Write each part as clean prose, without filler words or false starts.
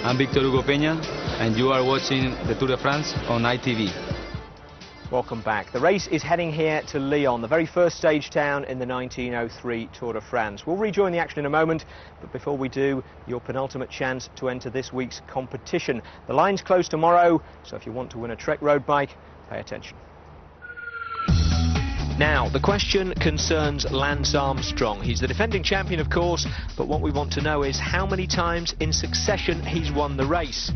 I'm Victor Hugo Peña, and you are watching the Tour de France on ITV. Welcome back. The race is heading here to Lyon, the very first stage town in the 1903 Tour de France. We'll rejoin the action in a moment, but before we do, your penultimate chance to enter this week's competition. The line's closed tomorrow, so if you want to win a Trek road bike, pay attention. Now, the question concerns Lance Armstrong. He's the defending champion, of course, but what we want to know is how many times in succession he's won the race.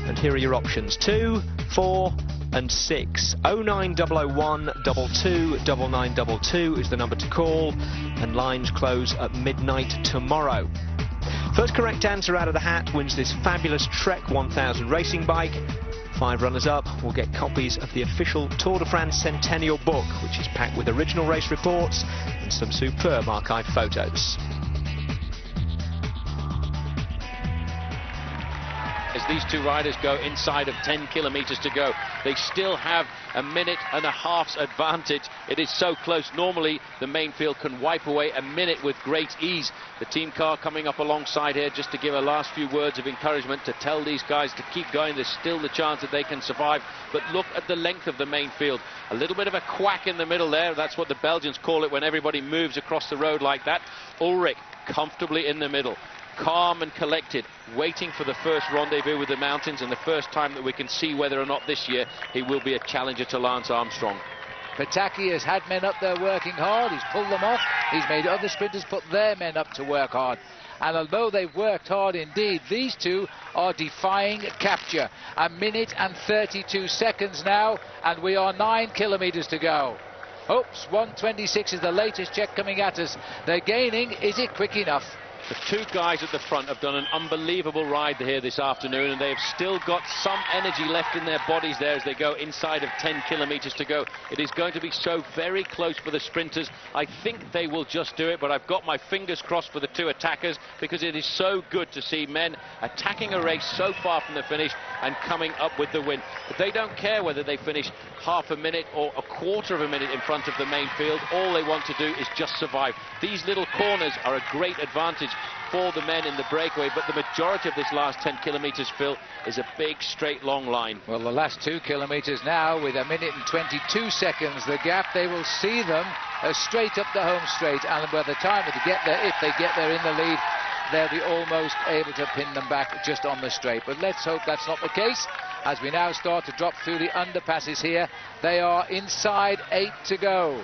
And here are your options: 2, 4 and 6. 09001 22 9922 is the number to call, and lines close at midnight tomorrow. First correct answer out of the hat wins this fabulous Trek 1000 racing bike. 5 runners-up will get copies of the official Tour de France Centennial book, which is packed with original race reports and some superb archive photos. As these two riders go inside of 10 kilometres to go, they still have a minute and a half's advantage. It is so close. Normally the main field can wipe away a minute with great ease. The team car coming up alongside here just to give a last few words of encouragement to tell these guys to keep going. There's still the chance that they can survive, but look at the length of the main field. A little bit of a quack in the middle there. That's what the Belgians call it when everybody moves across the road like that. Ulrich comfortably in the middle, calm and collected, waiting for the first rendezvous with the mountains and the first time that we can see whether or not this year he will be a challenger to Lance Armstrong. Pataki has had men up there working hard. He's pulled them off. He's made other sprinters put their men up to work hard. And although they've worked hard indeed, these two are defying capture. 1 minute and 32 seconds now, and we are 9 kilometres to go. Oops, 1:26 is the latest check coming at us. They're gaining. Is it quick enough? The two guys at the front have done an unbelievable ride here this afternoon, and they have still got some energy left in their bodies there as they go inside of 10 kilometres to go. It is going to be so very close for the sprinters. I think they will just do it, but I've got my fingers crossed for the two attackers, because it is so good to see men attacking a race so far from the finish and coming up with the win. But they don't care whether they finish half a minute or a quarter of a minute in front of the main field. All they want to do is just survive. These little corners are a great advantage for the men in the breakaway, but the majority of this last 10 kilometres, Phil, is a big straight long line. Well, the last 2 kilometres now, with 1 minute and 22 seconds the gap, they will see them straight up the home straight, and by the time they get there, if they get there in the lead, they'll be almost able to pin them back just on the straight. But let's hope that's not the case, as we now start to drop through the underpasses here. They are inside 8 to go.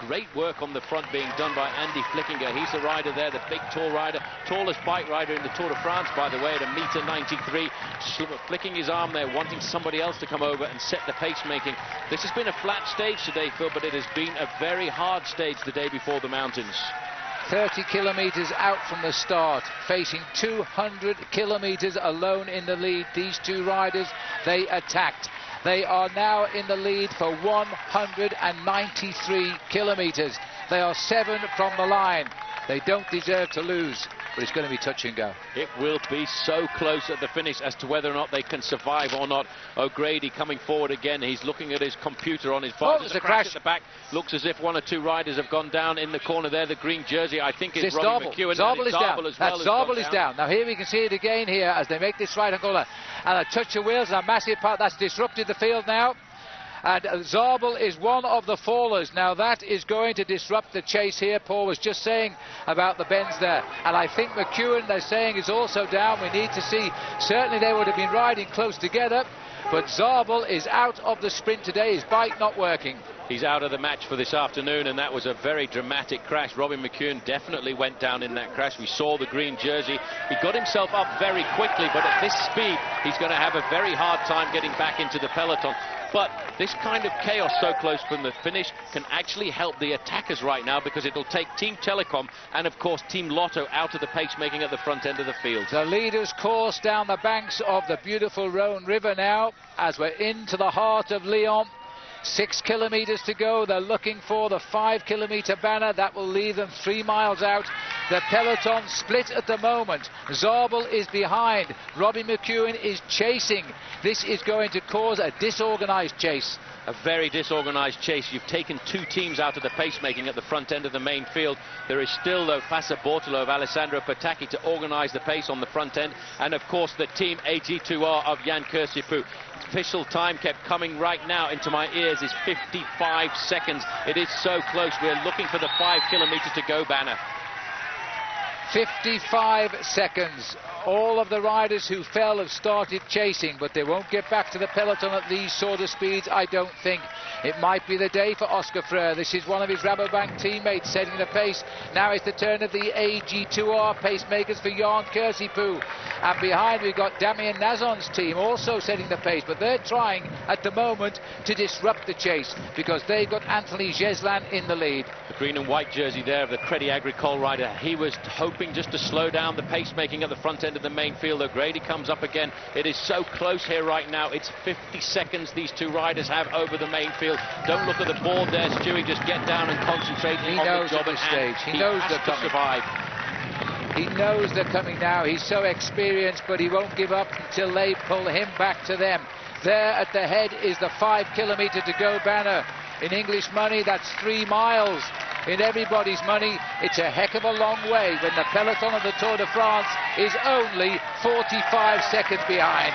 Great work on the front being done by Andy Flickinger. He's the rider there, the big tall rider, tallest bike rider in the Tour de France, by the way, at 1.93 m, flicking his arm there, wanting somebody else to come over and set the pace making. This has been a flat stage today, Phil, but it has been a very hard stage the day before the mountains. 30 kilometres out from the start, facing 200 kilometres alone in the lead. These two riders, they attacked. They are now in the lead for 193 kilometres. They are 7 from the line. They don't deserve to lose, but it's going to be touch and go. It will be so close at the finish as to whether or not they can survive or not. O'Grady coming forward again. He's looking at his computer on his phone. There's a crash at the back. Looks as if 1 or 2 riders have gone down in the corner there. The green jersey, I think, is Robbie McEwen. Zabel is down. Zabel is down. Now here we can see it again here as they make this right-hand corner. And a touch of wheels, a massive part that's disrupted the field now. And Zabel is one of the fallers. Now that is going to disrupt the chase here. Paul was just saying about the bends there. And I think McEwen, they're saying, is also down. We need to see. Certainly they would have been riding close together. But Zabel is out of the sprint today. His bike not working. He's out of the match for this afternoon, and that was a very dramatic crash. Robin McEwen definitely went down in that crash. We saw the green jersey. He got himself up very quickly, but at this speed, he's going to have a very hard time getting back into the peloton. But this kind of chaos so close from the finish can actually help the attackers right now, because it'll take Team Telecom and, of course, Team Lotto out of the pacemaking at the front end of the field. The leaders course down the banks of the beautiful Rhone River now, as we're into the heart of Lyon. 6 kilometres to go. They're looking for the 5-kilometre banner. That will leave them 3 miles out. The peloton split at the moment. Zabel is behind. Robbie McEwen is chasing. This is going to cause a disorganised chase. A very disorganised chase. You've taken two teams out of the pacemaking at the front end of the main field. There is still, though, Fassa Bortolo of Alessandro Patacchi to organise the pace on the front end. And, of course, the team AG2R of Jan Kersipou. Official time kept coming right now into my ears is 55 seconds. It is so close. We're looking for the 5 kilometres to go banner. 55 seconds. All of the riders who fell have started chasing, but they won't get back to the peloton at these sort of speeds, I don't think. It might be the day for Oscar Freire. This is one of his Rabobank teammates setting the pace. Now it's the turn of the AG2R pacemakers for Jan Kersipou. And behind we've got Damien Nazon's team also setting the pace, but they're trying at the moment to disrupt the chase because they've got Anthony Geslan in the lead. The green and white jersey there of the Crédit Agricole rider. He was hoping just to slow down the pacemaking at the front end of the main field. O'Grady comes up again. It is so close here right now. It's 50 seconds these two riders have over the main field. Don't look at the board there, Stewie. Just get down and concentrate on the job at hand. He knows they're coming. Survive. He knows they're coming now. He's so experienced, but he won't give up until they pull him back to them. There at the head is the 5 kilometre to go banner. In English money, that's 3 miles. In everybody's money, it's a heck of a long way when the peloton of the Tour de France is only 45 seconds behind.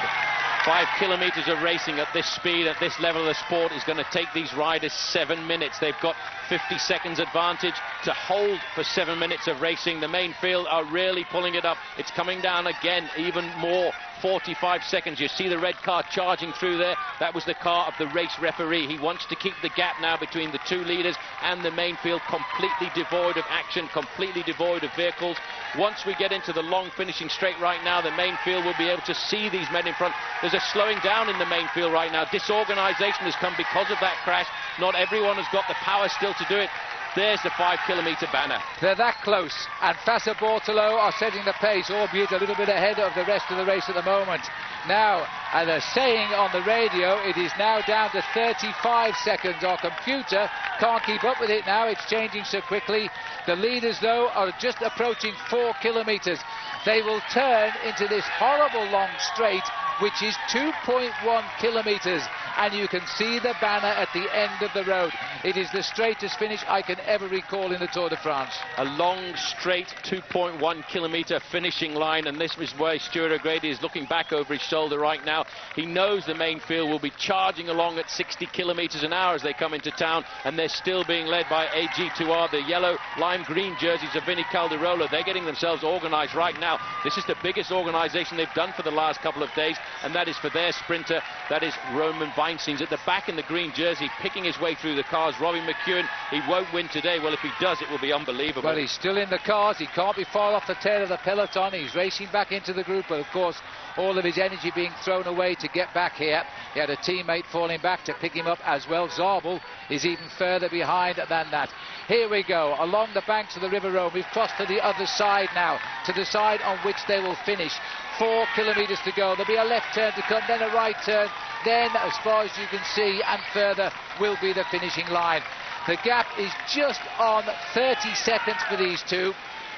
5 kilometres of racing at this speed, at this level of the sport, is going to take these riders 7 minutes. They've got 50 seconds advantage to hold for 7 minutes of racing. The main field are really pulling it up. It's coming down again, even more. 45 seconds. You see the red car charging through there. That was the car of the race referee. He wants to keep the gap now between the two leaders and the main field completely devoid of action, completely devoid of vehicles. Once we get into the long finishing straight right now, the main field will be able to see these men in front. There's a slowing down in the main field right now. Disorganisation has come because of that crash. Not everyone has got the power still to do it. There's the 5 kilometre banner. They're that close, and Fassa Bortolo are setting the pace, albeit a little bit ahead of the rest of the race at the moment. Now, and they're saying on the radio, it is now down to 35 seconds. Our computer can't keep up with it now. It's changing so quickly. The leaders, though, are just approaching 4 kilometres. They will turn into this horrible long straight, which is 2.1 kilometres, and you can see the banner at the end of the road. It is the straightest finish I can ever recall in the Tour de France. A long, straight 2.1 kilometre finishing line, and this is where Stuart O'Grady is looking back over his shoulder right now. He knows the main field will be charging along at 60 kilometres an hour as they come into town, and they're still being led by AG2R, the yellow lime green jerseys of Vinnie Calderola. They're getting themselves organised right now. This is the biggest organisation they've done for the last couple of days, and that is for their sprinter. That is Roman Weinsteins at the back in the green jersey, picking his way through the cars. Robbie McEwen, he won't win today. Well, if he does, it will be unbelievable. Well, he's still in the cars. He can't be far off the tail of the peloton. He's racing back into the group, but of course all of his energy being thrown away to get back here. He had a teammate falling back to pick him up as well. Zabel is even further behind than that. Here we go, along the banks of the River Rhone. We've crossed to the other side now, to the side on which they will finish. 4 kilometres to go. There'll be a left turn to come, then a right turn, then, as far as you can see, and further will be the finishing line. The gap is just on 30 seconds for these two.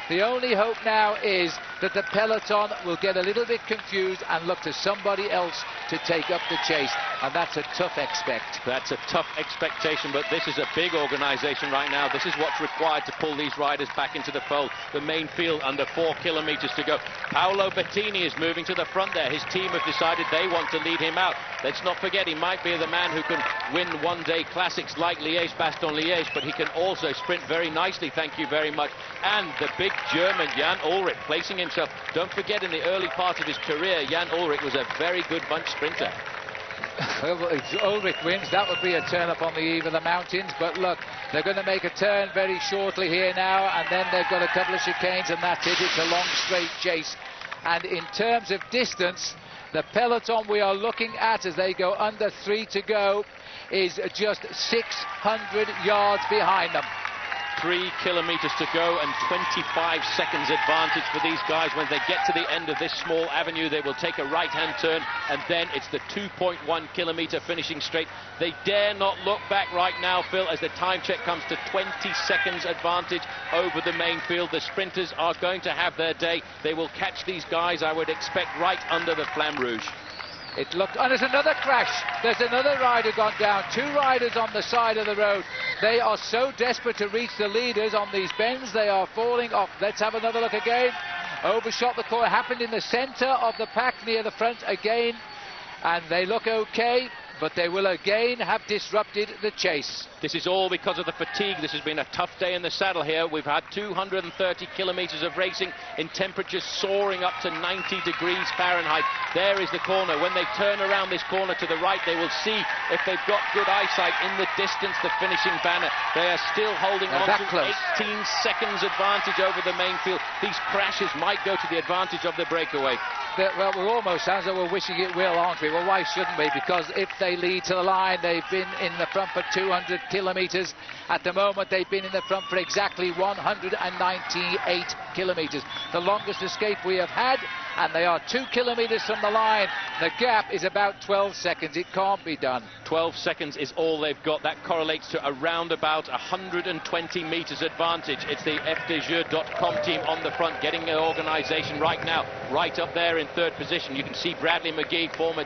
The only hope now is that the peloton will get a little bit confused and look to somebody else to take up the chase, and that's a tough expect. That's a tough expectation, but this is a big organisation right now. This is what's required to pull these riders back into the fold. The main field under 4 kilometres to go. Paolo Bettini is moving to the front there. His team have decided they want to lead him out. Let's not forget, he might be the man who can win one-day classics like Liège-Bastogne-Liège, but he can also sprint very nicely, thank you very much. And the big German Jan Ullrich placing himself. Don't forget, in the early part of his career, Jan Ullrich was a very good bunch sprinter. Well, if Ullrich wins, that would be a turn up on the eve of the mountains, but look, they're going to make a turn very shortly here now, and then they've got a couple of chicanes, and that's it. It's a long straight chase. And in terms of distance, the peloton we are looking at as they go under 3 to go is just 600 yards behind them. 3 kilometres to go and 25 seconds advantage for these guys. When they get to the end of this small avenue, they will take a right-hand turn, and then it's the 2.1 kilometre finishing straight. They dare not look back right now, Phil, as the time check comes to 20 seconds advantage over the main field. The sprinters are going to have their day. They will catch these guys, I would expect, right under the Flamme Rouge. It looked, and there's another crash. There's another rider gone down. 2 riders on the side of the road. They are so desperate to reach the leaders on these bends. They are falling off. Let's have another look again. Overshot the corner. Happened in the centre of the pack near the front again. And they look okay, but they will again have disrupted the chase. This is all because of the fatigue. This has been a tough day in the saddle here. We've had 230 kilometres of racing in temperatures soaring up to 90 degrees Fahrenheit. There is the corner. When they turn around this corner to the right, they will see if they've got good eyesight in the distance, the finishing banner. They are still holding on to 18 seconds advantage over the main field. These crashes might go to the advantage of the breakaway. Well, we're almost, sounds like we're wishing it will, aren't we? Well, why shouldn't we? Because if they lead to the line, they've been in the front for 200 kilometres. At the moment, they've been in the front for exactly 198 kilometres. The longest escape we have had, and they are 2 kilometres from the line. The gap is about 12 seconds. It can't be done. 12 seconds is all they've got. That correlates to around about 120 metres advantage. It's the FDJeux.com team on the front, getting an organisation right now, right up there in 3rd position. You can see Bradley McGee, former,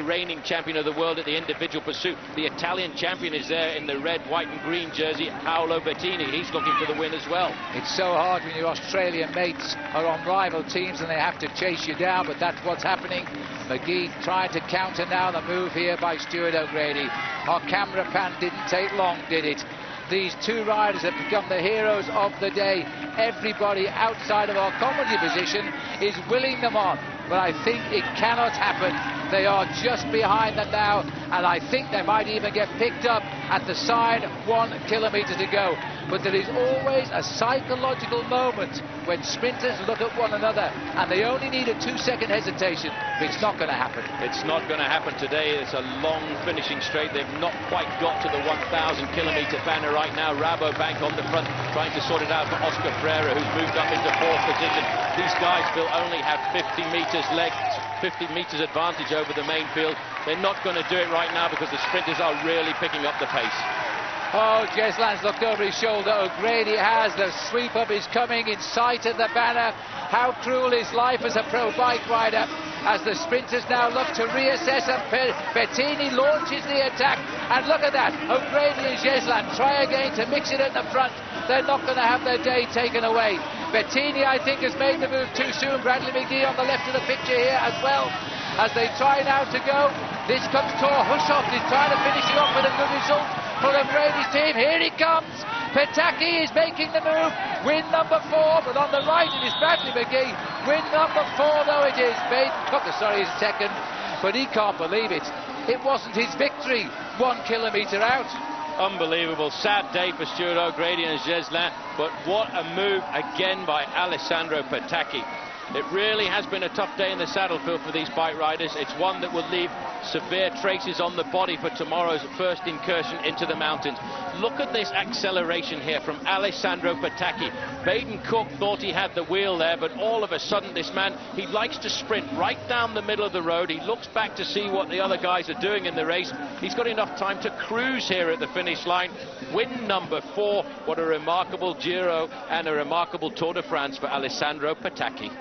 reigning champion of the world at the individual pursuit. The Italian champion is there in the red, white and green jersey, Paolo Bettini. He's looking for the win as well. It's so hard when your Australian mates are on rival teams and they have to chase you down, but that's what's happening. McGee trying to counter now the move here by Stuart O'Grady. Our camera pan didn't take long, did it? These 2 riders have become the heroes of the day. Everybody outside of our comedy position is willing them on, but I think it cannot happen. They are just behind them now, and I think they might even get picked up at the side, 1 kilometre to go. But there is always a psychological moment when sprinters look at one another, and they only need a 2-second hesitation, but it's not going to happen. It's not going to happen today. It's a long finishing straight. They've not quite got to the 1,000 kilometre banner right now. Rabobank on the front trying to sort it out for Oscar Freire, who's moved up into 4th position. These guys will only have 50 metres left, 50 metres advantage over the main field. They're not going to do it right now because the sprinters are really picking up the pace. Oh, Jeslan's looked over his shoulder. O'Grady has. The sweep-up is coming in sight of the banner. How cruel is life as a pro bike rider as the sprinters now look to reassess, and Bettini launches the attack. And look at that. O'Grady and Jeslan try again to mix it at the front. They're not going to have their day taken away. Bettini, I think, has made the move too soon. Bradley McGee on the left of the picture here as well, as they try now to go. This comes Thor Hushoff. He's trying to finish it off with a good result for O'Grady's team. Here he comes. Pataki is making the move. Win number 4, but on the right it is Bradley McGee. Win number 4 though it is. He's second, but he can't believe it. It wasn't his victory 1 kilometre out. Unbelievable. Sad day for Stuart O'Grady and Jeslan, but what a move again by Alessandro Pataki. It really has been a tough day in the saddle, Phil, for these bike riders. It's one that will leave severe traces on the body for tomorrow's first incursion into the mountains. Look at this acceleration here from Alessandro Pataki. Baden Cook thought he had the wheel there, but all of a sudden this man, he likes to sprint right down the middle of the road. He looks back to see what the other guys are doing in the race. He's got enough time to cruise here at the finish line. Win number 4. What a remarkable Giro and a remarkable Tour de France for Alessandro Pataki.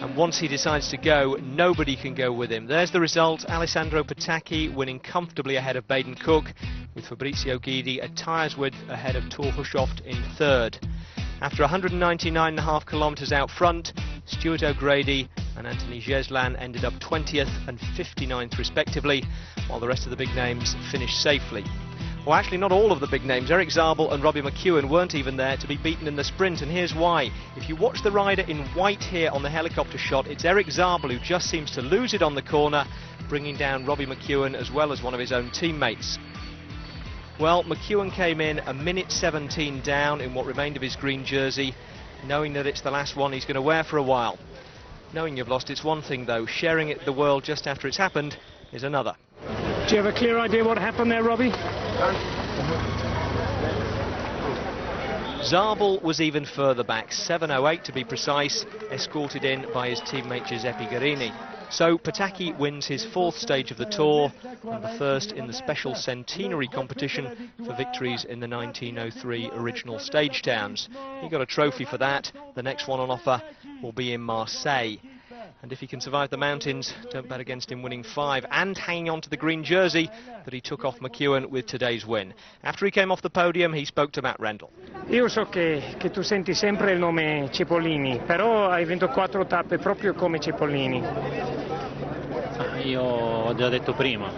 And once he decides to go, nobody can go with him. There's the result. Alessandro Pataki winning comfortably ahead of Baden Cook, with Fabrizio Guidi a tyres width ahead of Thor Hushoff in 3rd. After 199.5 kilometres out front, Stuart O'Grady and Anthony Jeslan ended up 20th and 59th respectively, while the rest of the big names finished safely. Well, actually, not all of the big names. Eric Zabel and Robbie McEwen weren't even there to be beaten in the sprint, and here's why. If you watch the rider in white here on the helicopter shot, it's Eric Zabel who just seems to lose it on the corner, bringing down Robbie McEwen as well as one of his own teammates. Well, McEwen came in a minute 17 down in what remained of his green jersey, knowing that it's the last one he's going to wear for a while. Knowing you've lost, it's one thing though. Sharing it with the world just after it's happened is another. Do you have a clear idea what happened there, Robbie? Zabel was even further back, 7:08 to be precise, escorted in by his teammate Giuseppe Guerini. So Pataki wins his 4th stage of the Tour and the first in the special centenary competition for victories in the 1903 original stage towns. He got a trophy for that. The next one on offer will be in Marseille. And if he can survive the mountains, don't bet against him winning 5 and hanging on to the green jersey that he took off McEwen with today's win. After he came off the podium, he spoke to Matt Rendell. Io so che tu senti sempre il nome Cipollini, però hai vinto 4 tappe proprio come Cipollini. Io ho già detto prima,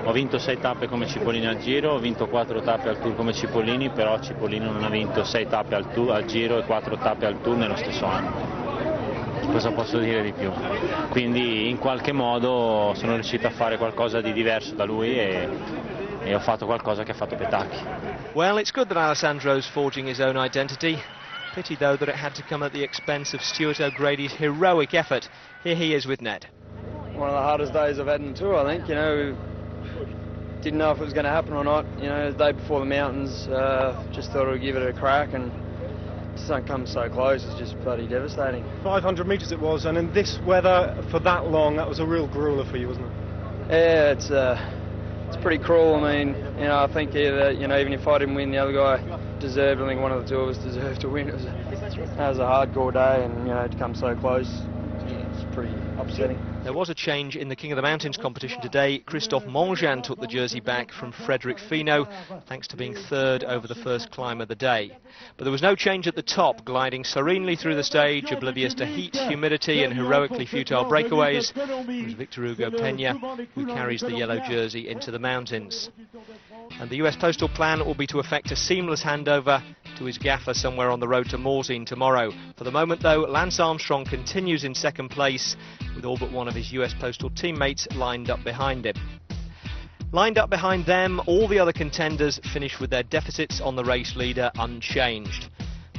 ho vinto 6 tappe come Cipollini al Giro, ho vinto 4 tappe al Tour come Cipollini, però Cipollini non ha vinto 6 tappe al Giro e 4 tappe al Tour nello stesso anno. Cosa posso dire di più? Quindi in qualche modo sono riuscito a fare qualcosa di diverso da lui e ho fatto qualcosa che ha fatto Petacchi. Well, it's good that Alessandro's forging his own identity. Pity though that it had to come at the expense of Stuart O'Grady's heroic effort. Here he is with Ned. One of the hardest days I've had in the tour, I think. You know, didn't know if it was going to happen or not. You know, the day before the mountains, just thought I would give it a crack, and just don't come so close. It's just bloody devastating. 500 metres it was, and in this weather for that long, that was a real grueler for you, wasn't it? Yeah, it's pretty cruel. I mean, you know, I think either, you know, even if I didn't win, the other guy deserved. I think one of the two of us deserved to win. It was a hardcore day, and you know, to come so close, it's pretty upsetting. There was a change in the King of the Mountains competition today. Christophe Mongean took the jersey back from Frédéric Finot, thanks to being 3rd over the first climb of the day. But there was no change at the top, gliding serenely through the stage, oblivious to heat, humidity and heroically futile breakaways. It was Victor Hugo Peña who carries the yellow jersey into the mountains. And the US postal plan will be to effect a seamless handover to his gaffer somewhere on the road to Morzine tomorrow. For the moment though, Lance Armstrong continues in 2nd place, with all but one of his US postal teammates lined up behind him. Lined up behind them, all the other contenders finish with their deficits on the race leader unchanged.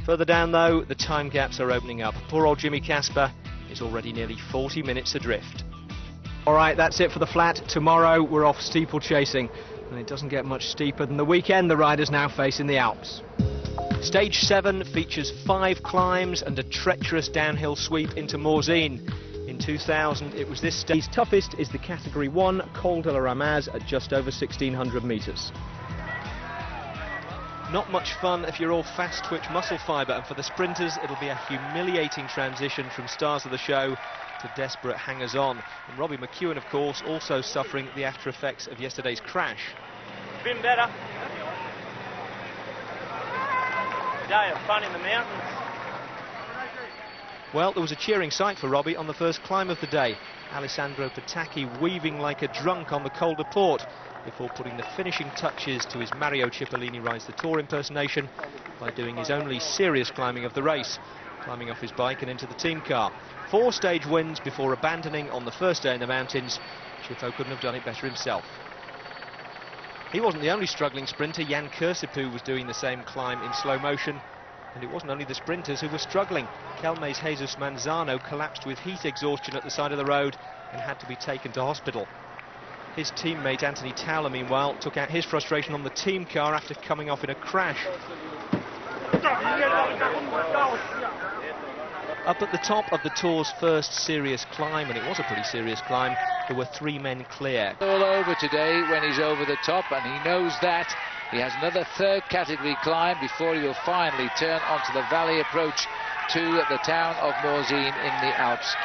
Further down though, the time gaps are opening up. Poor old Jimmy Casper is already nearly 40 minutes adrift. Alright, that's it for the flat. Tomorrow we're off steeplechasing, and it doesn't get much steeper than the weekend the riders now face in the Alps. Stage 7 features 5 climbs and a treacherous downhill sweep into Morzine. In 2000 it was this stage's toughest is the Category 1 Col de la Ramaz at just over 1600 metres. Not much fun if you're all fast twitch muscle fibre, and for the sprinters it'll be a humiliating transition from stars of the show to desperate hangers-on. And Robbie McEwen, of course, also suffering the after effects of yesterday's crash. Been better. Day of fun in the mountains. Well, there was a cheering sight for Robbie on the first climb of the day. Alessandro Petacchi weaving like a drunk on the Col de Port before putting the finishing touches to his Mario Cipollini Rides the Tour impersonation by doing his only serious climbing of the race, climbing off his bike and into the team car. 4 stage wins before abandoning on the first day in the mountains. Cipo couldn't have done it better himself. He wasn't the only struggling sprinter. Jan Kursipuu was doing the same climb in slow motion. And it wasn't only the sprinters who were struggling. Kelme's Jesus Manzano collapsed with heat exhaustion at the side of the road and had to be taken to hospital. His teammate Anthony Towler, meanwhile, took out his frustration on the team car after coming off in a crash. Up at the top of the Tour's first serious climb, and it was a pretty serious climb, there were 3 men clear. All over today when he's over the top, and he knows that. He has another 3rd category climb before he will finally turn onto the valley approach to the town of Morzine in the Alps.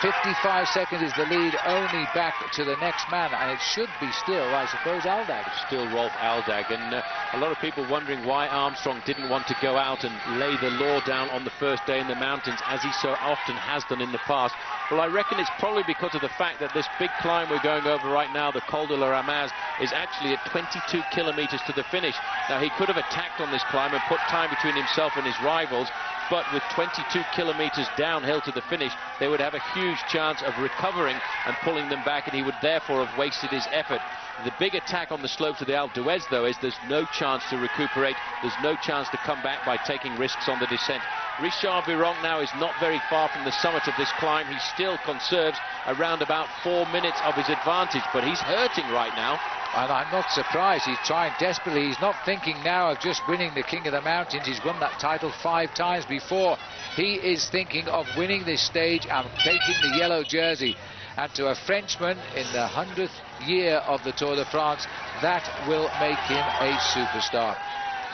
55 seconds is the lead, only back to the next man, and it should be still, I suppose, Aldag. Still Rolf Aldag, and a lot of people wondering why Armstrong didn't want to go out and lay the law down on the first day in the mountains, as he so often has done in the past. Well, I reckon it's probably because of the fact that this big climb we're going over right now, the Col de la Ramaz, is actually at 22 kilometres to the finish. Now, he could have attacked on this climb and put time between himself and his rivals, but with 22 kilometres downhill to the finish, they would have a huge chance of recovering and pulling them back, and he would therefore have wasted his effort. The big attack on the slopes of the Alpe d'Huez, though, is there's no chance to recuperate, there's no chance to come back by taking risks on the descent. Richard Virenque now is not very far from the summit of this climb. He still conserves around about 4 minutes of his advantage, but he's hurting right now. And I'm not surprised. He's trying desperately. He's not thinking now of just winning the King of the Mountains. He's won that title 5 times before. He is thinking of winning this stage and taking the yellow jersey. And to a Frenchman in the 100th year of the Tour de France, that will make him a superstar.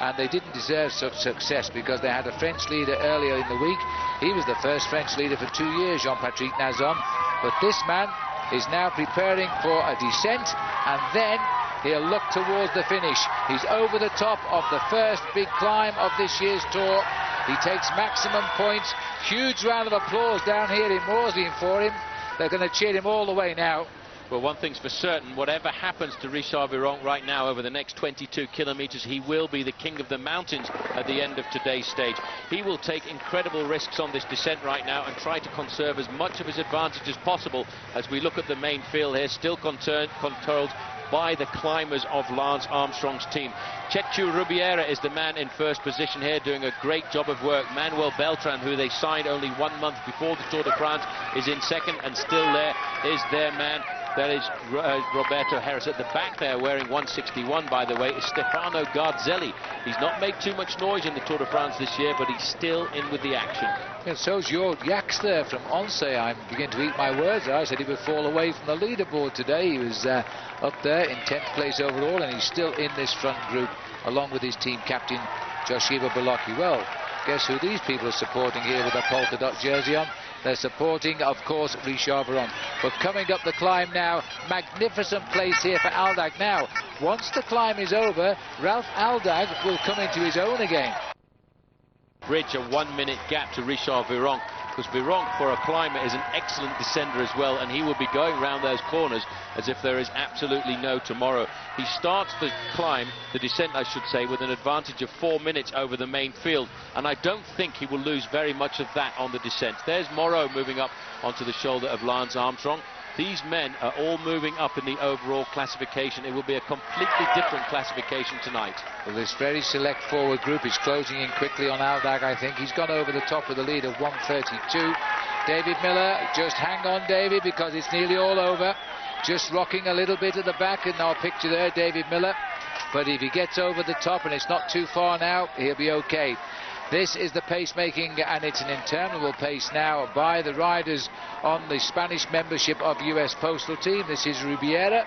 and they didn't deserve such success because they had a French leader earlier in the week. He was the first French leader for 2 years, Jean-Patrick Nazon, but this man is now preparing for a descent, and then he'll look towards the finish. He's over the top of the first big climb of this year's tour. He takes maximum points. Huge round of applause down here in Morzine for him. They're going to cheer him all the way now. Well, one thing's for certain, whatever happens to Richard Viron right now over the next 22 kilometres, he will be the king of the mountains at the end of today's stage. He will take incredible risks on this descent right now and try to conserve as much of his advantage as possible as we look at the main field here, still controlled by the climbers of Lance Armstrong's team. Chechu Rubiera is the man in first position here, doing a great job of work. Manuel Beltran, who they signed only 1 month before the Tour de France, is in second, and still there is their man. That is Roberto Heras. At the back there, wearing 161, by the way, is Stefano Garzelli. He's not made too much noise in the Tour de France this year, but he's still in with the action. And so's Yax there from Once. I'm beginning to eat my words. I said he would fall away from the leaderboard today. He was up there in 10th place overall, and he's still in this front group, along with his team captain, Joshiba Bolocki. Well, guess who these people are supporting here with a polka dot jersey on? They're supporting, of course, Richard Viron. But coming up the climb now, magnificent place here for Aldag. Now, once the climb is over, Ralph Aldag will come into his own again. Bridge a 1 minute gap to Richard Viron, because Viron, for a climber, is an excellent descender as well, and he will be going round those corners as if there is absolutely no tomorrow. He starts the climb, the descent I should say, with an advantage of 4 minutes over the main field, and I don't think he will lose very much of that on the descent. There's Moreau moving up onto the shoulder of Lance Armstrong. These men are all moving up in the overall classification. It will be a completely different classification tonight. Well, this very select forward group is closing in quickly on Aldag, I think. He's gone over the top with a lead of 1:32. David Miller, just hang on, David, because it's nearly all over. Just rocking a little bit at the back in our picture there, David Miller. But if he gets over the top, and it's not too far now, he'll be okay. This is the pace-making, and it's an interminable pace now by the riders on the Spanish membership of US Postal Team. This is Rubiera,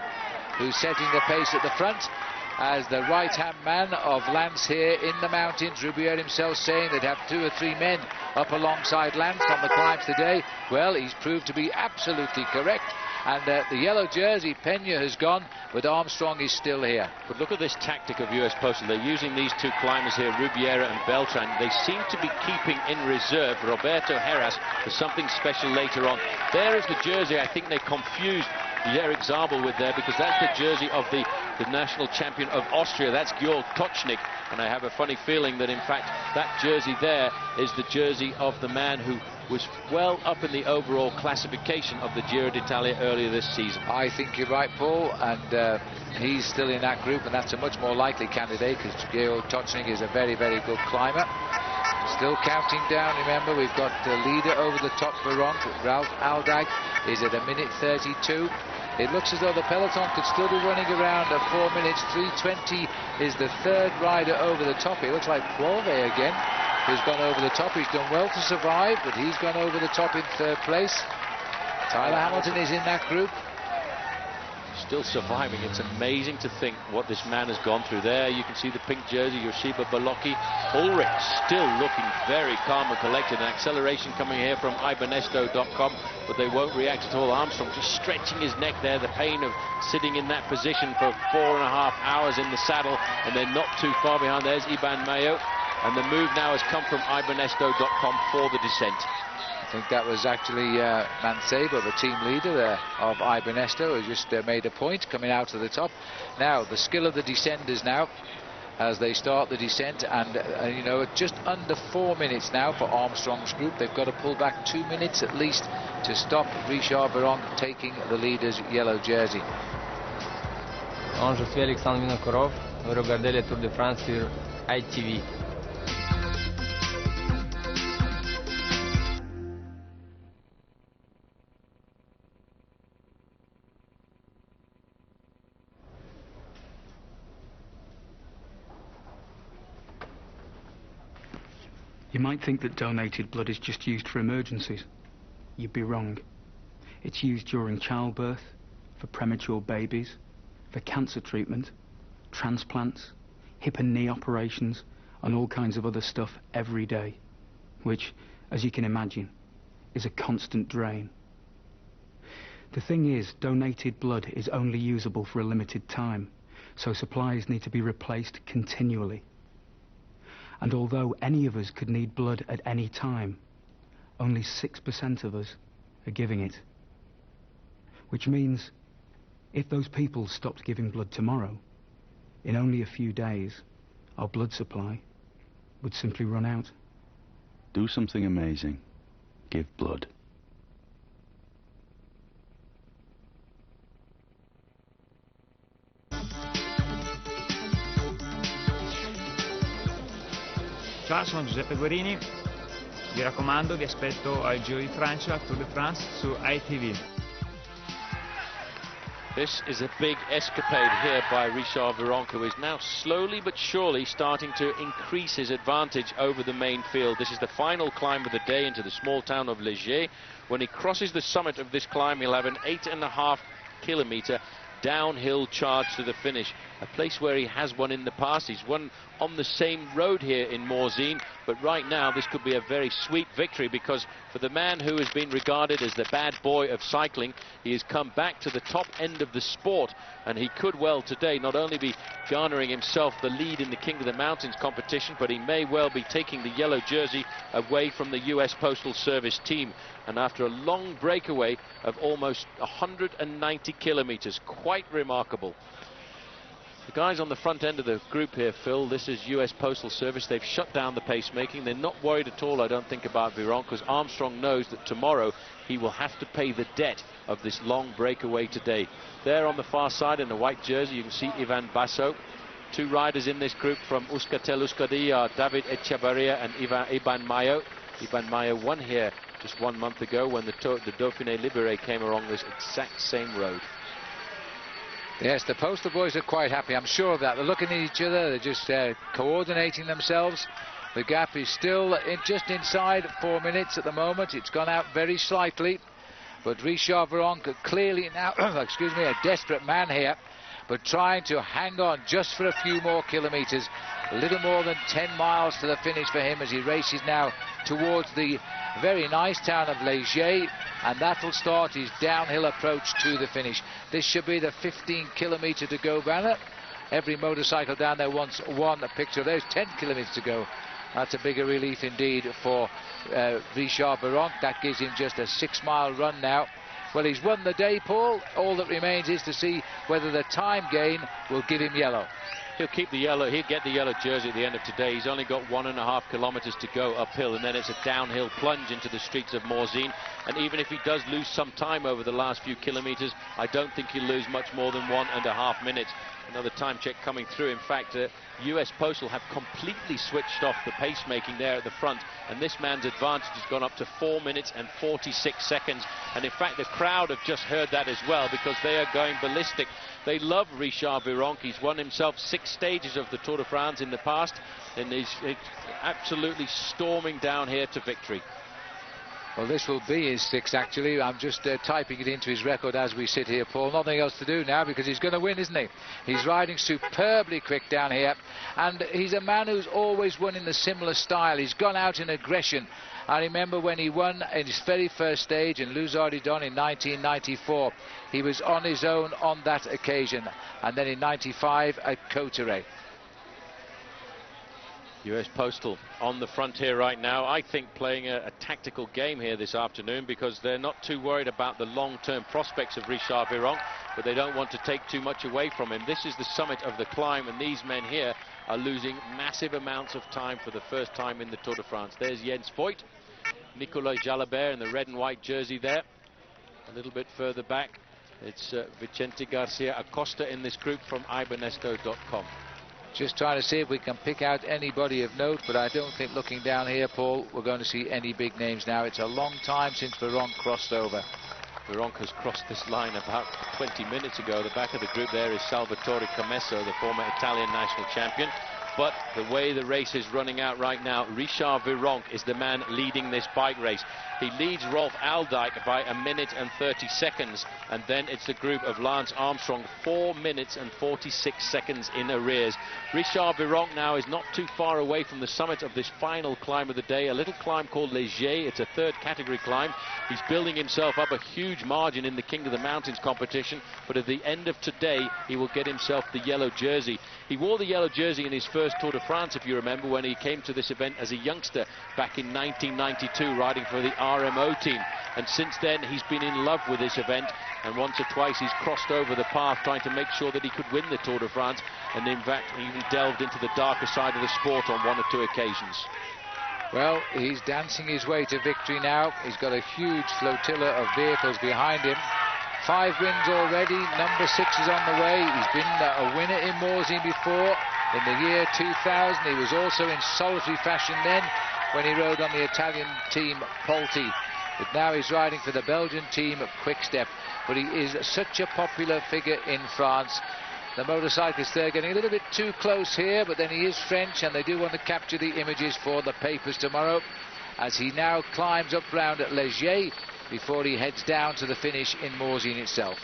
who's setting the pace at the front as the right-hand man of Lance here in the mountains. Rubiera himself saying they'd have 2 or 3 men up alongside Lance on the climbs today. Well, he's proved to be absolutely correct. And the yellow jersey, Pena, has gone, but Armstrong is still here. But look at this tactic of US Postal. They're using these 2 climbers here, Rubiera and Beltran. They seem to be keeping in reserve Roberto Heras for something special later on. There is the jersey I think they confused Eric Zabel with there, because that's the jersey of the national champion of Austria. That's Georg Tocznik, and I have a funny feeling that in fact that jersey there is the jersey of the man who was well up in the overall classification of the Giro d'Italia earlier this season. I think you're right, Paul, and he's still in that group, and that's a much more likely candidate, because Georg Tocznik is a very, very good climber. Still counting down, remember, we've got the leader over the top, Viron. Ralph Aldag is at 1:32. It looks as though the peloton could still be running around at 4 minutes. 3:20 is the third rider over the top. It looks like Poirot again, who's gone over the top. He's done well to survive, but he's gone over the top in 3rd place. Tyler Hamilton is in that group. Still surviving. It's amazing to think what this man has gone through. There you can see the pink jersey, Joshiba Bolocki. Ulrich still looking very calm and collected. An acceleration coming here from ibernesto.com, but they won't react at all. Armstrong just stretching his neck there, the pain of sitting in that position for 4.5 hours in the saddle, and they're not too far behind. There's Iban Mayo, and the move now has come from ibernesto.com for the descent. I think that was actually Mancebo, the team leader there of Ibernesto, who just made a point coming out of the top. Now, the skill of the descenders now, as they start the descent, and you know, just under 4 minutes now for Armstrong's group. They've got to pull back 2 minutes at least to stop Richard Viron taking the leader's yellow jersey. Je suis Alexandre Vinokourov. Vous regardez le Tour de France sur ITV. You might think that donated blood is just used for emergencies. You'd be wrong. It's used during childbirth, for premature babies, for cancer treatment, transplants, hip and knee operations and all kinds of other stuff every day, which, as you can imagine, is a constant drain. The thing is, donated blood is only usable for a limited time, so supplies need to be replaced continually. And although any of us could need blood at any time, only 6% of us are giving it. Which means, if those people stopped giving blood tomorrow, in only a few days, our blood supply would simply run out. Do something amazing. Give blood. Ciao, sono Giuseppe Guerini, vi raccomando, vi aspetto al Giro di Francia, Tour de France su ITV. This is a big escapade here by Richard Virenque, who is now slowly but surely starting to increase his advantage over the main field. This is the final climb of the day into the small town of Léger. When he crosses the summit of this climb, he'll have an 8.5 kilometre downhill charge to the finish, a place where he has won in the past. He's won on the same road here in Morzine, but right now this could be a very sweet victory, because for the man who has been regarded as the bad boy of cycling, he has come back to the top end of the sport, and he could well today not only be garnering himself the lead in the King of the Mountains competition, but he may well be taking the yellow jersey away from the US Postal Service team. And after a long breakaway of almost 190 kilometres, quite remarkable. The guys on the front end of the group here, Phil, this is US Postal Service. They've shut down the pacemaking. They're not worried at all, I don't think, about Virenque, because Armstrong knows that tomorrow he will have to pay the debt of this long breakaway today. There on the far side in the white jersey, you can see Ivan Basso. Two riders in this group from Euskaltel-Euskadi are David Echevarria and Iban Mayo. Iban Mayo won here just 1 month ago when the Dauphiné Libéré came along this exact same road. Yes, the postal boys are quite happy, I'm sure of that. They're looking at each other, they're just coordinating themselves. The gap is still just inside 4 minutes at the moment. It's gone out very slightly, but Richard Virenque clearly now, excuse me, a desperate man here, but trying to hang on just for a few more kilometres. A little more than 10 miles to the finish for him as he races now towards the very nice town of Léger, and that'll start his downhill approach to the finish. This should be the 15-kilometre to go banner. Every motorcycle down there wants one picture. There's 10 kilometres to go. That's a bigger relief indeed for Richard Virenque. That gives him just a 6-mile run now. Well, he's won the day, Paul. All that remains is to see whether the time gain will give him yellow. He'll keep the yellow, he'll get the yellow jersey at the end of today. He's only got 1.5 kilometres to go uphill, and then it's a downhill plunge into the streets of Morzine. And even if he does lose some time over the last few kilometres, I don't think he'll lose much more than 1.5 minutes. Another time check coming through. In fact, US Postal have completely switched off the pacemaking there at the front, and this man's advantage has gone up to 4 minutes and 46 seconds. And in fact, the crowd have just heard that as well, because they are going ballistic. They love Richard Virenque. He's won himself 6 stages of the Tour de France in the past, and he's absolutely storming down here to victory. Well, this will be his 6th, actually. I'm just typing it into his record as we sit here, Paul. Nothing else to do now, because he's going to win, isn't he? He's riding superbly quick down here, and he's a man who's always won in the similar style. He's gone out in aggression. I remember when he won in his very first stage in Ardiden in 1994. He was on his own on that occasion, and then in 95 at Cotteret. US Postal on the front here right now, I think playing a tactical game here this afternoon, because they're not too worried about the long-term prospects of Richard Virenque, but they don't want to take too much away from him. This is the summit of the climb, and these men here are losing massive amounts of time for the first time in the Tour de France. There's Jens Voigt, Nicolas Jalabert in the red and white jersey there. A little bit further back, it's Vicente Garcia Acosta in this group from ibernesto.com. Just trying to see if we can pick out anybody of note, but I don't think, looking down here, Paul, we're going to see any big names now. It's a long time since Virenque crossed over. Virenque has crossed this line about 20 minutes ago. The back of the group there is Salvatore Commesso, the former Italian national champion. But the way the race is running out right now, Richard Virenque is the man leading this bike race. He leads Rolf Aldijk by 1 minute and 30 seconds, and then it's the group of Lance Armstrong 4 minutes and 46 seconds in arrears. Richard Virenque now is not too far away from the summit of this final climb of the day, a little climb called Léger. It's a third category climb. He's building himself up a huge margin in the King of the Mountains competition, but at the end of today he will get himself the yellow jersey. He wore the yellow jersey in his first Tour de France, if you remember, when he came to this event as a youngster back in 1992, riding for the RMO team. And since then he's been in love with this event, and once or twice he's crossed over the path trying to make sure that he could win the Tour de France, and in fact even delved into the darker side of the sport on 1 or 2 occasions. Well, he's dancing his way to victory now. He's got a huge flotilla of vehicles behind him. 5 wins already, number 6 is on the way. He's been a winner in Morzine before. In the year 2000, he was also in solitary fashion then when he rode on the Italian team Polti. But now he's riding for the Belgian team Quickstep. But he is such a popular figure in France. The motorcyclists there getting a little bit too close here, but then he is French and they do want to capture the images for the papers tomorrow, as he now climbs up round at Léger before he heads down to the finish in Morzine itself.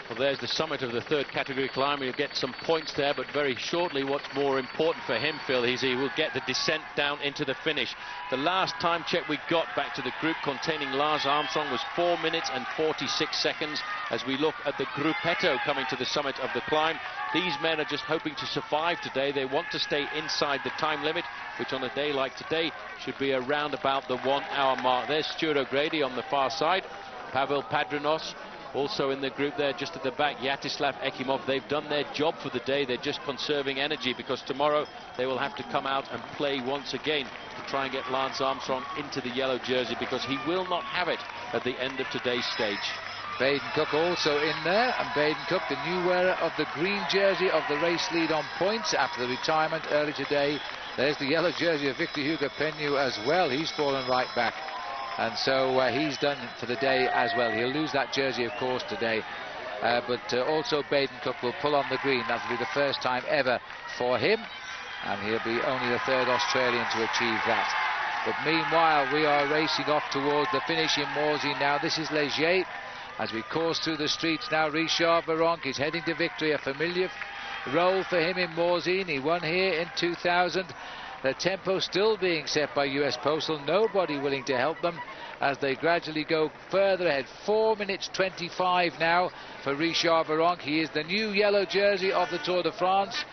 Well, there's the summit of the third category climb. He'll get some points there, but very shortly what's more important for him, Phil, is he will get the descent down into the finish. The last time check we got back to the group containing Lance Armstrong was 4 minutes and 46 seconds. As we look at the Gruppetto coming to the summit of the climb, these men are just hoping to survive today. They want to stay inside the time limit, which on a day like today should be around about the 1 hour mark. There's Stuart O'Grady on the far side, Pavel Padrinos also in the group there just at the back, Yatislav Ekimov. They've done their job for the day. They're just conserving energy, because tomorrow they will have to come out and play once again to try and get Lance Armstrong into the yellow jersey, because he will not have it at the end of today's stage. Baden Cook also in there, and Baden Cook, the new wearer of the green jersey of the race lead on points after the retirement early today. There's the yellow jersey of Victor Hugo Peñu as well. He's fallen right back, and so he's done for the day as well. He'll lose that jersey, of course, today, but also Baden Cook will pull on the green. That'll be the first time ever for him, and he'll be only the 3rd Australian to achieve that. But meanwhile, we are racing off towards the finish in Morzine now. This is Léger. As we course through the streets now, Richard Virenque is heading to victory, a familiar role for him in Morzine. He won here in 2000. The tempo still being set by US Postal, nobody willing to help them as they gradually go further ahead. 4 minutes 25 now for Richard Virenque. He is the new yellow jersey of the Tour de France.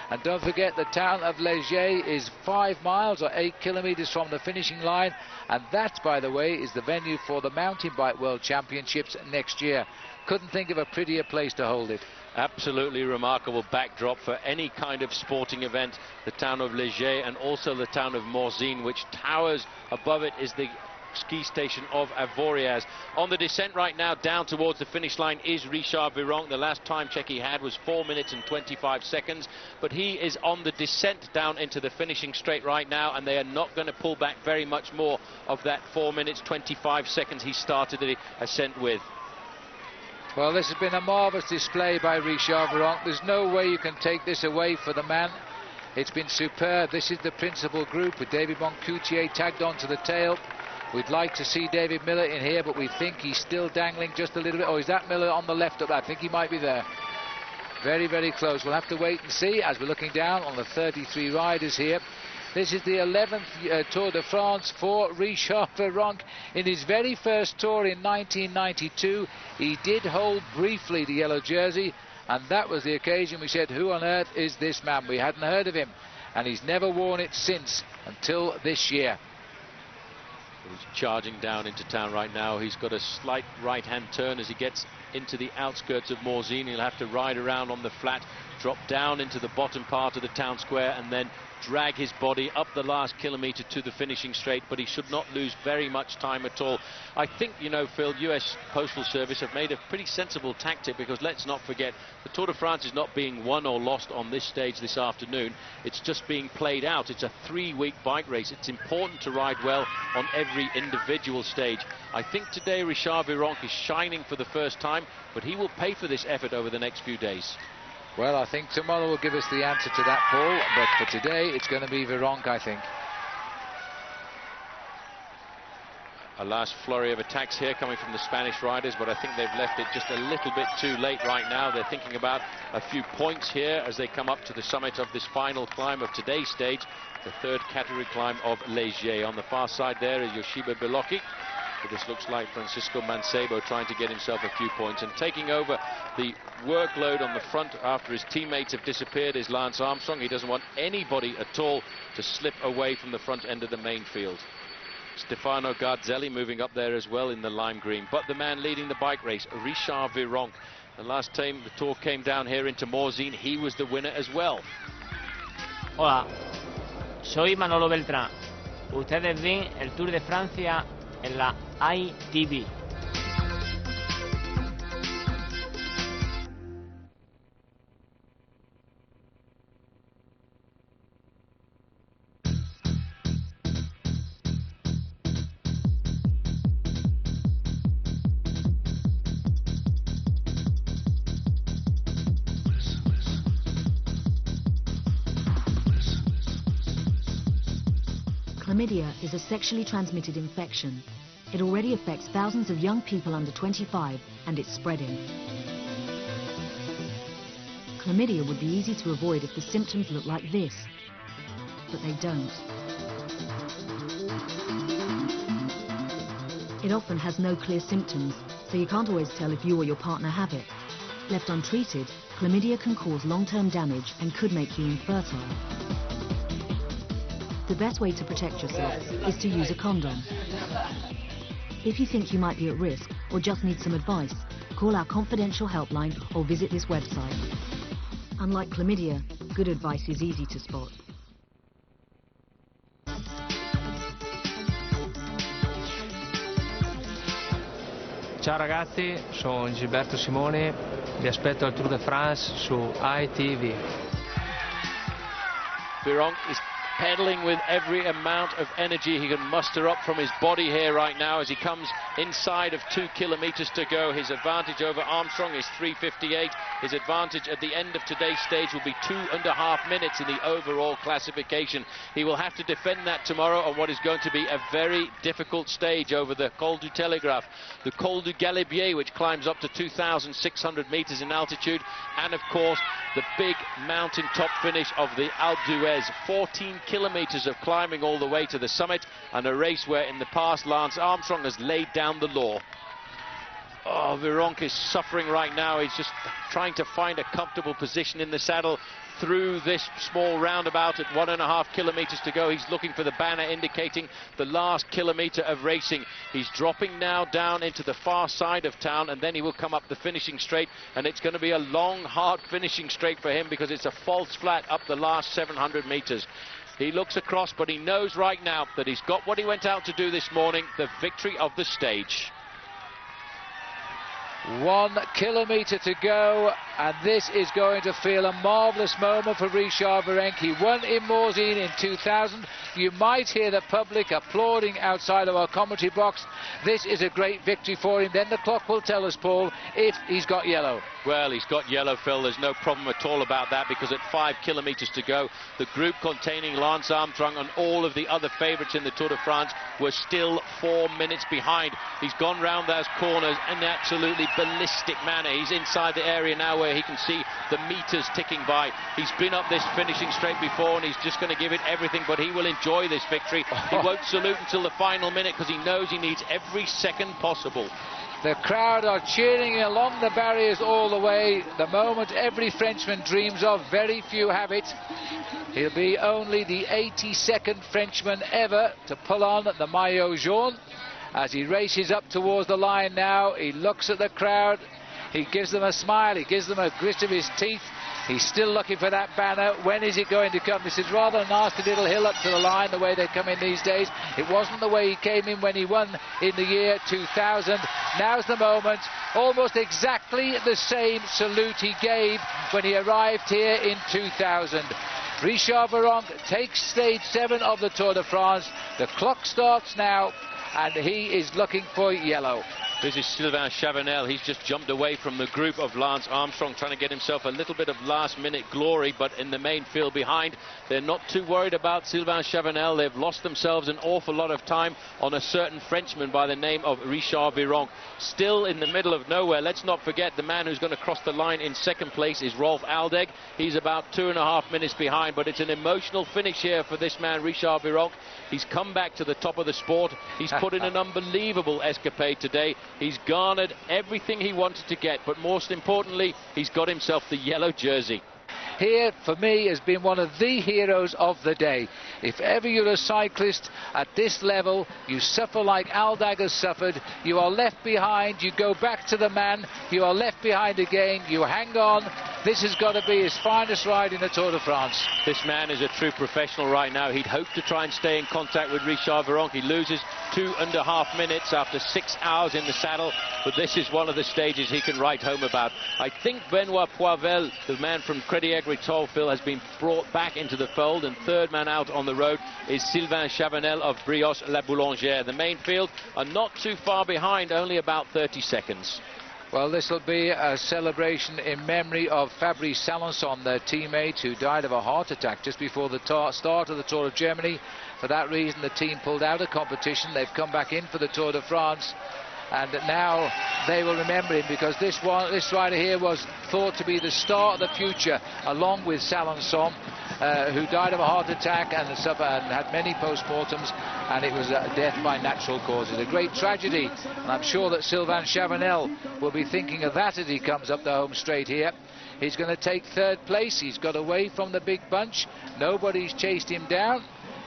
And don't forget, the town of Léger is 5 miles or 8 kilometers from the finishing line, and that, by the way, is the venue for the Mountain Bike World Championships next year. Couldn't think of a prettier place to hold it. Absolutely remarkable backdrop for any kind of sporting event. The town of Léger and also the town of Morzine, which towers above it, is the ski station of Avoriaz. On the descent right now down towards the finish line is Richard Virenque. The last time check he had was 4 minutes and 25 seconds, but he is on the descent down into the finishing straight right now, and they are not going to pull back very much more of that 4 minutes 25 seconds he started the ascent with. Well, this has been a marvellous display by Richard Virenque. There's no way you can take this away for the man. It's been superb. This is the principal group with David Moncoutier tagged onto the tail. We'd like to see David Miller in here, but we think he's still dangling just a little bit. Oh, is that Miller on the left up? I think he might be there. Very, very close. We'll have to wait and see as we're looking down on the 33 riders here. This is the 11th Tour de France for Richard Virenque. In his very first tour in 1992, he did hold briefly the yellow jersey, and that was the occasion we said, who on earth is this man? We hadn't heard of him, and he's never worn it since until this year. He's charging down into town right now. He's got a slight right-hand turn as he gets into the outskirts of Morzine. He'll have to ride around on the flat, drop down into the bottom part of the town square, and then drag his body up the last kilometre to the finishing straight, but he should not lose very much time at all. I think, you know, Phil, US Postal Service have made a pretty sensible tactic, because let's not forget, the Tour de France is not being won or lost on this stage this afternoon. It's just being played out. It's a 3-week bike race. It's important to ride well on every individual stage. I think today Richard Virenque is shining for the first time, but he will pay for this effort over the next few days. Well, I think tomorrow will give us the answer to that, Paul, but for today it's going to be Vironk, I think. A last flurry of attacks here coming from the Spanish riders, but I think they've left it just a little bit too late right now. They're thinking about a few points here as they come up to the summit of this final climb of today's stage, the third category climb of Léger. On the far side there is Yoshiba Belocchi. But this looks like Francisco Mancebo trying to get himself a few points, and taking over the workload on the front after his teammates have disappeared is Lance Armstrong. He doesn't want anybody at all to slip away from the front end of the main field. Stefano Garzelli moving up there as well in the lime green. But the man leading the bike race, Richard Vironk. The last time the Tour came down here into Morzine, he was the winner as well. Hola, soy Manolo Beltrán. Ustedes ven el Tour de Francia en la ITV. Chlamydia is a sexually transmitted infection. It already affects thousands of young people under 25, and it's spreading. Chlamydia would be easy to avoid if the symptoms looked like this, but they don't. It often has no clear symptoms, so you can't always tell if you or your partner have it. Left untreated, chlamydia can cause long-term damage and could make you infertile. The best way to protect yourself is to use a condom. If you think you might be at risk or just need some advice, call our confidential helpline or visit this website. Unlike chlamydia, good advice is easy to spot. Ciao ragazzi, sono Gilberto Simoni, vi aspetto al Tour de France su ITV. Vironk is pedaling with every amount of energy he can muster up from his body here right now as he comes inside of 2 kilometers to go. His advantage over Armstrong is 3:58. His advantage at the end of today's stage will be 2.5 minutes in the overall classification. He will have to defend that tomorrow on what is going to be a very difficult stage over the Col du Telegraphe, the Col du Galibier, which climbs up to 2,600 meters in altitude, and of course the big mountain top finish of the Alpe d'Huez. 14 kilometers of climbing all the way to the summit, and a race where in the past Lance Armstrong has laid down the law. Oh, Vironk is suffering right now. He's just trying to find a comfortable position in the saddle through this small roundabout at 1.5 kilometers to go. He's looking for the banner indicating the last kilometer of racing. He's dropping now down into the far side of town, and then he will come up the finishing straight, and it's going to be a long, hard finishing straight for him because it's a false flat up the last 700 meters. He looks across, but he knows right now that he's got what he went out to do this morning, the victory of the stage. 1 kilometer to go, and this is going to feel a marvellous moment for Richard Vironk. He won in Morzine in 2000. You might hear the public applauding outside of our commentary box. This is a great victory for him. Then the clock will tell us, Paul, if he's got yellow. Well, he's got yellow, Phil. There's no problem at all about that, because at 5 kilometers to go, the group containing Lance Armstrong and all of the other favourites in the Tour de France were still 4 minutes behind. He's gone round those corners in an absolutely ballistic manner. He's inside the area now where he can see the meters ticking by. He's been up this finishing straight before, and he's just going to give it everything, but he will enjoy this victory. He won't salute until the final minute because he knows he needs every second possible. The crowd are cheering along the barriers all the way. The moment every Frenchman dreams of, very few have it. He'll be only the 82nd Frenchman ever to pull on the maillot jaune. As he races up towards the line now, he looks at the crowd. He gives them a smile, he gives them a grit of his teeth. He's still looking for that banner. When is it going to come? This is rather a nasty little hill up to the line, the way they come in these days. It wasn't the way he came in when he won in the year 2000. Now's the moment. Almost exactly the same salute he gave when he arrived here in 2000. Richard Vironk takes stage 7 of the Tour de France. The clock starts now, and he is looking for yellow. This is Sylvain Chavanel. He's just jumped away from the group of Lance Armstrong, trying to get himself a little bit of last-minute glory, but in the main field behind, they're not too worried about Sylvain Chavanel. They've lost themselves an awful lot of time on a certain Frenchman by the name of Richard Virenque. Still in the middle of nowhere. Let's not forget the man who's going to cross the line in second place is Rolf Aldeg. He's about 2.5 minutes behind, but it's an emotional finish here for this man, Richard Virenque. He's come back to the top of the sport. He's put in an unbelievable escapade today. He's garnered everything he wanted to get, but most importantly, he's got himself the yellow jersey. Here, for me, has been one of the heroes of the day. If ever you're a cyclist at this level, you suffer like Aldeg has suffered, you are left behind, you go back to the man, you are left behind again, you hang on. This has got to be his finest ride in the Tour de France. This man is a true professional right now. He'd hope to try and stay in contact with Richard Virenque. He loses 2.5 minutes after 6 hours in the saddle, but this is one of the stages he can write home about. I think Benoit Poivel, the man from Crédit Agricole, Phil, has been brought back into the fold, and third man out on the road is Sylvain Chavanel of Brioche La Boulangère. The main field are not too far behind, only about 30 seconds. Well, this will be a celebration in memory of Fabrice Salançon, their teammate, who died of a heart attack just before the start of the Tour of Germany. For that reason, the team pulled out of competition. They've come back in for the Tour de France, and now they will remember him, because this rider here was thought to be the star of the future, along with Salançon, who died of a heart attack and had many postmortems, and it was a death by natural causes. A great tragedy, and I'm sure that Sylvain Chavanel will be thinking of that as he comes up the home straight here. He's going to take third place. He's got away from the big bunch. Nobody's chased him down.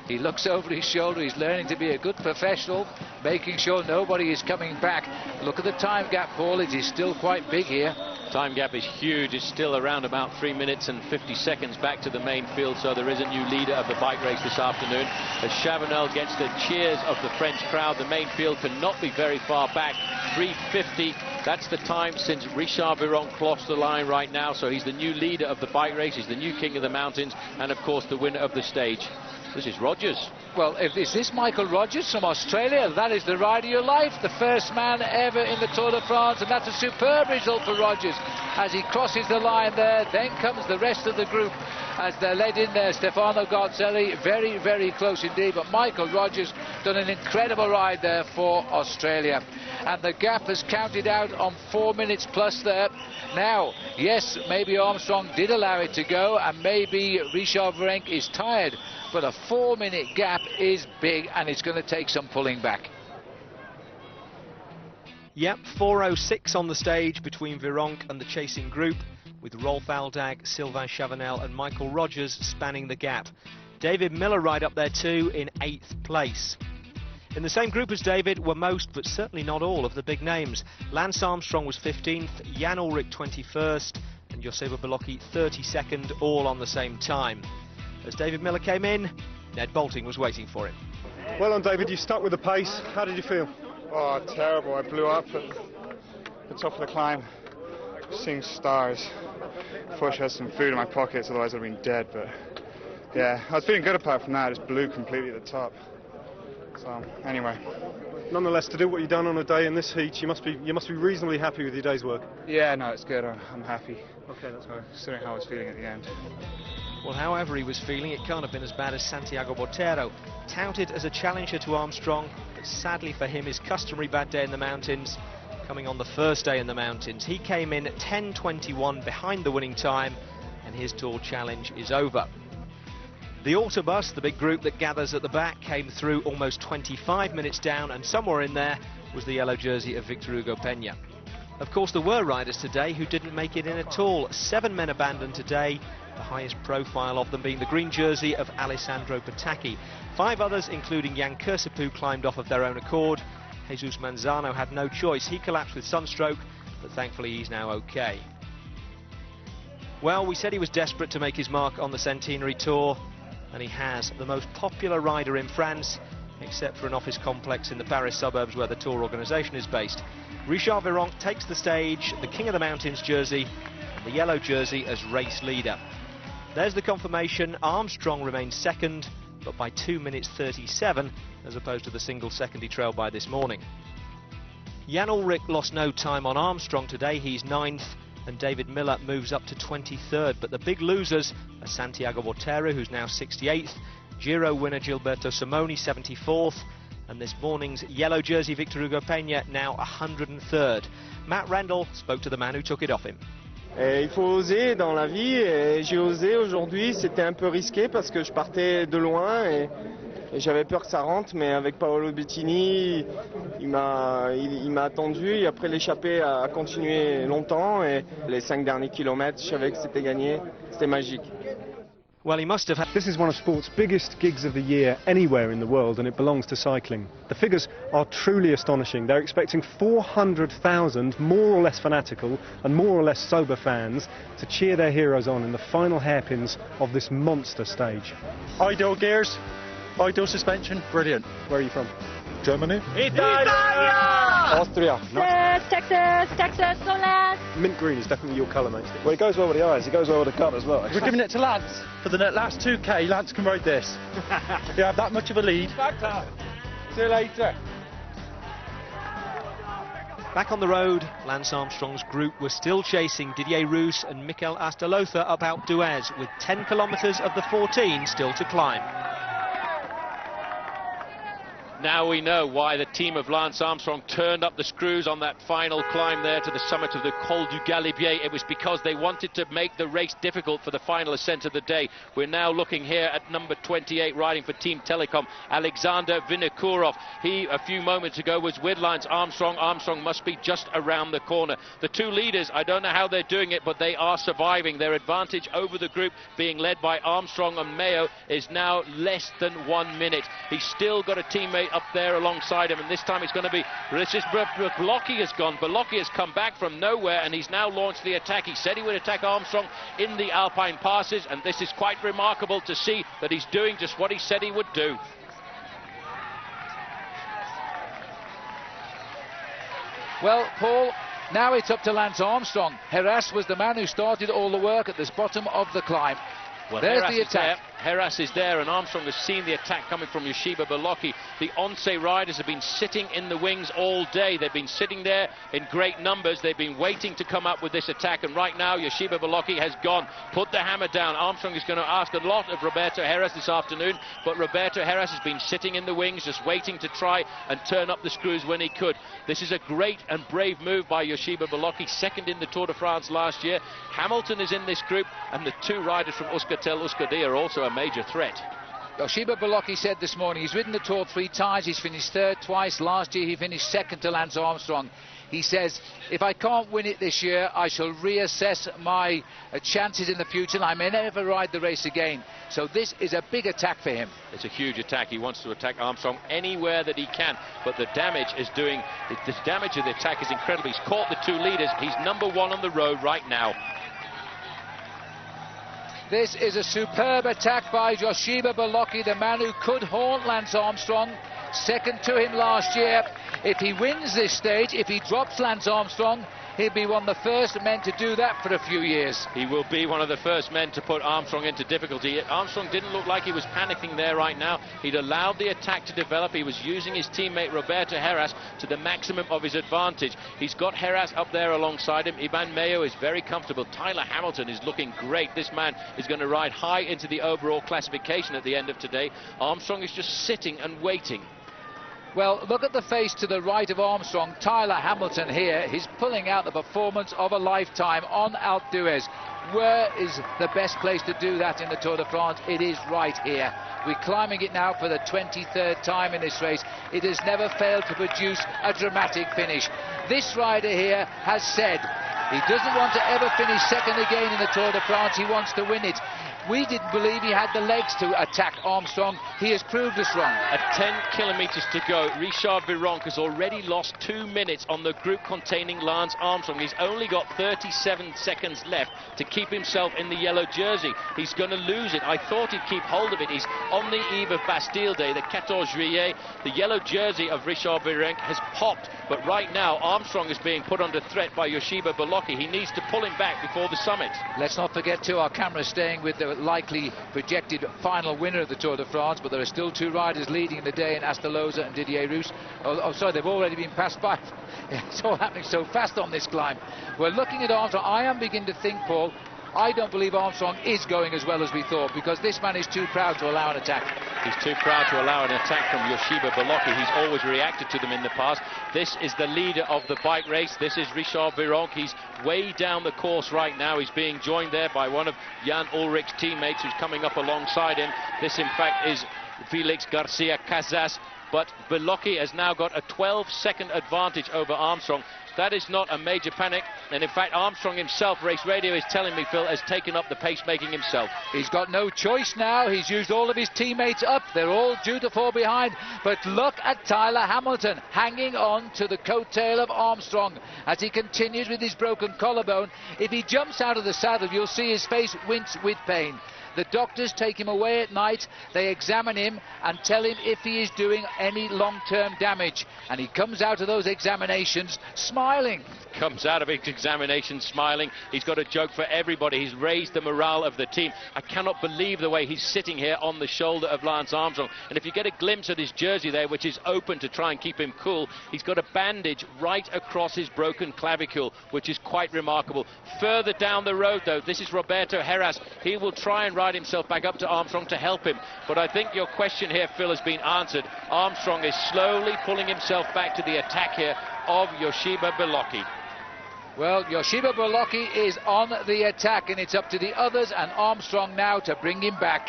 He looks over his shoulder. He's learning to be a good professional, making sure nobody is coming back. Look at the time gap, Paul. It is still quite big here. Time gap is huge. It's still around about 3 minutes and 50 seconds back to the main field, so there is a new leader of the bike race this afternoon. As Chavanel gets the cheers of the French crowd, the main field cannot be very far back. 3:50, that's the time since Richard Virenque crossed the line right now, so he's the new leader of the bike race, he's the new king of the mountains, and of course the winner of the stage. This is Rogers. Well, is this Michael Rogers from Australia? That is the ride of your life, the first man ever in the Tour de France, and that's a superb result for Rogers as he crosses the line there. Then comes the rest of the group as they're led in there. Stefano Garzelli, very, very close indeed, but Michael Rogers done an incredible ride there for Australia. And the gap has counted out on 4 minutes plus there. Now, yes, maybe Armstrong did allow it to go, and maybe Richard Virenque is tired, but a 4-minute gap is big, and it's going to take some pulling back. Yep, 4:06 on the stage between Virenque and the chasing group, with Rolf Aldeg, Sylvain Chavanel and Michael Rogers spanning the gap. David Miller right up there too in 8th place. In the same group as David were most, but certainly not all, of the big names. Lance Armstrong was 15th, Jan Ullrich 21st, and Joseba Belocchi 32nd, all on the same time. As David Miller came in, Ned Boulting was waiting for him. Well done, David. You stuck with the pace. How did you feel? Oh, terrible. I blew up at the top of the climb, seeing stars. I thought I had some food in my pockets, otherwise I'd have been dead. But yeah, I was feeling good apart from that. I just blew completely at the top. So anyway. Nonetheless, to do what you've done on a day in this heat, you must be reasonably happy with your day's work. Yeah, no, it's good. I'm happy. Okay, that's good. Considering how I was feeling at the end. Well, however he was feeling, it can't have been as bad as Santiago Botero. Touted as a challenger to Armstrong, but sadly for him, his customary bad day in the mountains coming on the first day in the mountains. He came in 10:21 behind the winning time, and his Tour challenge is over. The autobus, the big group that gathers at the back, came through almost 25 minutes down, and somewhere in there was the yellow jersey of Victor Hugo Peña. Of course, there were riders today who didn't make it in at all. 7 men abandoned today, the highest profile of them being the green jersey of Alessandro Patacchi. 5 others, including Jan Kursipuu, climbed off of their own accord. Jesus Manzano had no choice. He collapsed with sunstroke, but thankfully he's now okay. Well, we said he was desperate to make his mark on the Centenary Tour, and he has. The most popular rider in France, except for an office complex in the Paris suburbs where the Tour organisation is based. Richard Virenque takes the stage, the King of the Mountains jersey, and the yellow jersey as race leader. There's the confirmation. Armstrong remains second, but by 2 minutes 37, as opposed to the single second he trailed by this morning. Jan Ullrich lost no time on Armstrong today. He's 9th, and David Miller moves up to 23rd. But the big losers are Santiago Botero, who's now 68th, Giro winner Gilberto Simoni, 74th, and this morning's yellow jersey Victor Hugo Peña, now 103rd. Matt Rendell spoke to the man who took it off him. Il faut oser dans la vie, et j'ai osé aujourd'hui. C'était un peu risqué parce que je partais de loin et j'avais peur que ça rentre, mais avec Paolo Bettini, il m'a attendu, et après l'échappée a continué longtemps, et les 5 derniers kilomètres, je savais que c'était gagné, c'était magique. Well, he must have had... This is one of sport's biggest gigs of the year anywhere in the world, and it belongs to cycling. The figures are truly astonishing. They're expecting 400,000 more or less fanatical and more or less sober fans to cheer their heroes on in the final hairpins of this monster stage. Ideal gears, ideal suspension, brilliant. Where are you from? Germany. Italia! Austria. Texas, Holland. Mint green is definitely your colour, mate. Well, it goes well with the eyes, it goes well with the cut as well. We're giving it to Lance. For the last 2k, Lance can ride this. You have that much of a lead. See you later. Back on the road, Lance Armstrong's group were still chasing Didier Roos and Mikel Astalotha up Alpe d'Huez, with 10 kilometres of the 14 still to climb. Now we know why the team of Lance Armstrong turned up the screws on that final climb there to the summit of the Col du Galibier. It was because they wanted to make the race difficult for the final ascent of the day. We're now looking here at number 28, riding for Team Telecom, Alexander Vinokourov. He, a few moments ago, was with Lance Armstrong. Armstrong must be just around the corner. The two leaders, I don't know how they're doing it, but they are surviving. Their advantage over the group, being led by Armstrong and Mayo, is now less than 1 minute. He's still got a teammate up there alongside him, and this time it's going to be Belocchi has gone. Belocchi has come back from nowhere, and he's now launched the attack. He said he would attack Armstrong in the Alpine passes, and this is quite remarkable to see that he's doing just what he said he would do. Well, Paul, now it's up to Lance Armstrong. Heras was the man who started all the work at the bottom of the climb. Well, there's Heras the attack. Heras is there, and Armstrong has seen the attack coming from Yoshiba Belocchi. The Once riders have been sitting in the wings all day. They've been sitting there in great numbers. They've been waiting to come up with this attack, and right now Yoshiba Belocchi has gone. Put the hammer down. Armstrong is going to ask a lot of Roberto Heras this afternoon, but Roberto Heras has been sitting in the wings, just waiting to try and turn up the screws when he could. This is a great and brave move by Yoshiba Belocchi, second in the Tour de France last year. Hamilton is in this group, and the two riders from Euskaltel-Euskadi are also a major threat. Yoshiba Belocchi said this morning he's ridden the Tour 3 times, he's finished third twice. Last year he finished second to Lance Armstrong. He says, if I can't win it this year, I shall reassess my chances in the future, and I may never ride the race again. So this is a big attack for him. It's a huge attack. He wants to attack Armstrong anywhere that he can, but the damage of the attack is incredible. He's caught the two leaders. He's number 1 on the road right now. This is a superb attack by Yoshiba Belocchi, the man who could haunt Lance Armstrong, second to him last year. If he wins this stage, if he drops Lance Armstrong, he'll be one of the first men to do that for a few years. He will be one of the first men to put Armstrong into difficulty. Armstrong didn't look like he was panicking there right now. He'd allowed the attack to develop. He was using his teammate Roberto Heras to the maximum of his advantage. He's got Heras up there alongside him. Iban Mayo is very comfortable. Tyler Hamilton is looking great. This man is going to ride high into the overall classification at the end of today. Armstrong is just sitting and waiting. Well, look at the face to the right of Armstrong, Tyler Hamilton here. He's pulling out the performance of a lifetime on Alpe d'Huez. Where is the best place to do that in the Tour de France? It is right here. We're climbing it now for the 23rd time in this race. It has never failed to produce a dramatic finish. This rider here has said he doesn't want to ever finish second again in the Tour de France. He wants to win it. We didn't believe he had the legs to attack Armstrong. He has proved us wrong. At 10 kilometres to go, Richard Virenque has already lost 2 minutes on the group containing Lance Armstrong. He's only got 37 seconds left to keep himself in the yellow jersey. He's going to lose it. I thought he'd keep hold of it. He's on the eve of Bastille Day, the 14 Juillet. The yellow jersey of Richard Virenque has popped, but right now Armstrong is being put under threat by Yoshiba Belocchi. He needs to pull him back before the summit. Let's not forget too, our camera's staying with the likely projected final winner of the Tour de France, but there are still 2 riders leading the day in Astoloza and Didier Roos. Oh, sorry, they've already been passed by. It's all happening so fast on this climb. We're looking at Armstrong. I am beginning to think, Paul, I don't believe Armstrong is going as well as we thought, because this man is too proud to allow an attack. He's too proud to allow an attack from Yoshiba Bolocki. He's always reacted to them in the past. This is the leader of the bike race. This is Richard Virenque. He's way down the course right now. He's being joined there by one of Jan Ulrich's teammates who's coming up alongside him. This, in fact, is Felix Garcia Casas. But Bolocki has now got a 12-second advantage over Armstrong. That is not a major panic, and in fact Armstrong himself, race radio is telling me, Phil, has taken up the pacemaking himself. He's got no choice now. He's used all of his teammates up. They're all due to fall behind. But look at Tyler Hamilton hanging on to the coattail of Armstrong as he continues with his broken collarbone. If he jumps out of the saddle, you'll see his face wince with pain. The doctors take him away at night, they examine him and tell him if he is doing any long-term damage. And he comes out of those examinations smiling. Comes out of his examination smiling. He's got a joke for everybody. He's raised the morale of the team. I cannot believe the way he's sitting here on the shoulder of Lance Armstrong. And if you get a glimpse at his jersey there, which is open to try and keep him cool, he's got a bandage right across his broken clavicule, which is quite remarkable. Further down the road, though, this is Roberto Heras. He will try and ride himself back up to Armstrong to help him. But I think your question here, Phil, has been answered. Armstrong is slowly pulling himself back to the attack here of Yoshiba Bolocki. Well, Yoshiba Bolocki is on the attack, and it's up to the others and Armstrong now to bring him back.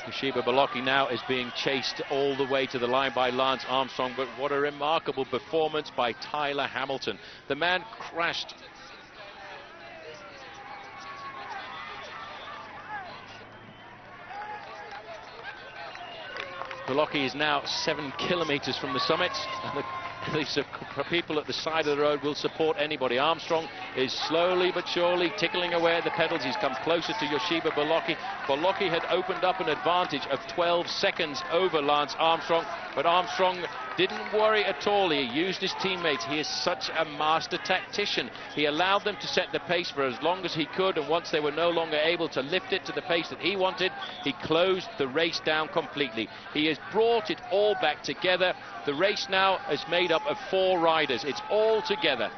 Yoshiba Bolocki now is being chased all the way to the line by Lance Armstrong, but what a remarkable performance by Tyler Hamilton. The man crashed. Bolocki is now 7 kilometers from the summit, and the people at the side of the road will support anybody. Armstrong is slowly but surely tickling away at the pedals. He's come closer to Yoshiba Bolocki. Bolocki had opened up an advantage of 12 seconds over Lance Armstrong, but Armstrong didn't worry at all. He used his teammates. He is such a master tactician. He allowed them to set the pace for as long as he could, and once they were no longer able to lift it to the pace that he wanted, he closed the race down completely. He has brought it all back together. The race now is made up of 4 riders. It's all together.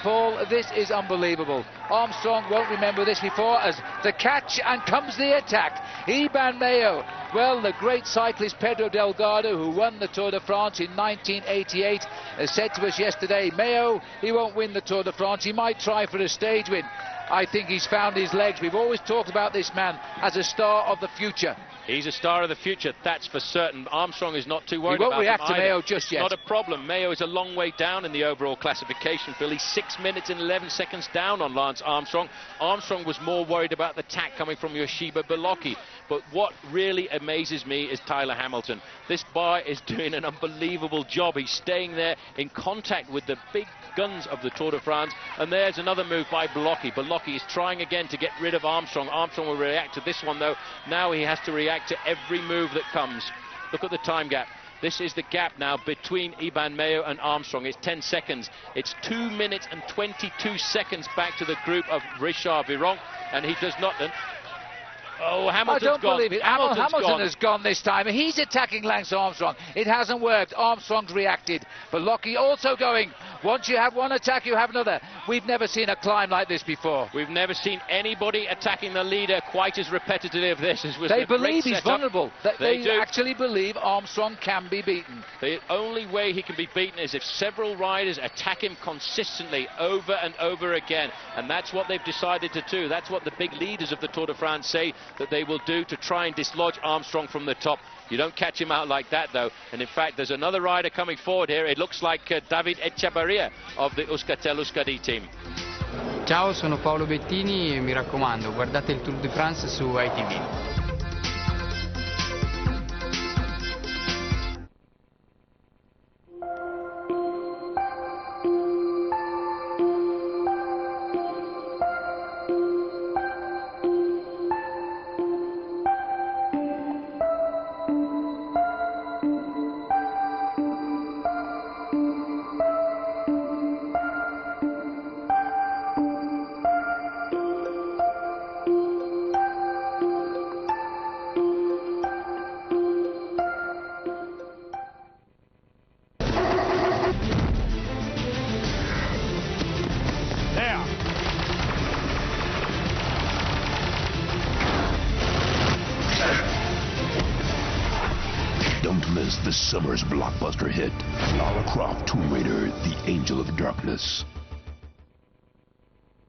Paul, this is unbelievable. Armstrong won't remember this before, as the catch and comes the attack. Iban Mayo, well, the great cyclist Pedro Delgado, who won the Tour de France in 1988, said to us yesterday, Mayo, he won't win the Tour de France, he might try for a stage win. I think he's found his legs. We've always talked about this man as a star of the future. He's a star of the future, that's for certain. Armstrong is not too worried about him. He won't react to Mayo just yet. Not a problem. Mayo is a long way down in the overall classification, Phil. He's 6 minutes and 11 seconds down on Lance Armstrong. Armstrong was more worried about the attack coming from Yoshiba Bolocki. But what really amazes me is Tyler Hamilton. This boy is doing an unbelievable job. He's staying there in contact with the big guns of the Tour de France. And there's another move by Bolocki. Bolocki is trying again to get rid of Armstrong. Armstrong will react to this one, though. Now he has to react to every move that comes. Look at the time gap. This is the gap now between Iban Mayo and Armstrong. It's 10 seconds. It's 2 minutes and 22 seconds back to the group of Richard Virenque, and he does not... Oh, Hamilton's I don't gone. believe it. Hamilton has gone this time. He's attacking Lance Armstrong. It hasn't worked. Armstrong's reacted. Bolocki also going. Once you have one attack, you have another. We've never seen a climb like this before. We've never seen anybody attacking the leader quite as repetitive as this. They believe he's vulnerable. They actually believe Armstrong can be beaten. The only way he can be beaten is if several riders attack him consistently over and over again. And that's what they've decided to do. That's what the big leaders of the Tour de France say that they will do to try and dislodge Armstrong from the top. You don't catch him out like that, though. And in fact, there's another rider coming forward here. It looks like David Echavarria of the Euskaltel-Euskadi team. Ciao, sono Paolo Bettini e mi raccomando, guardate il Tour de France su ITV. this summer's blockbuster hit, Lara Croft Tomb Raider, The Angel of Darkness.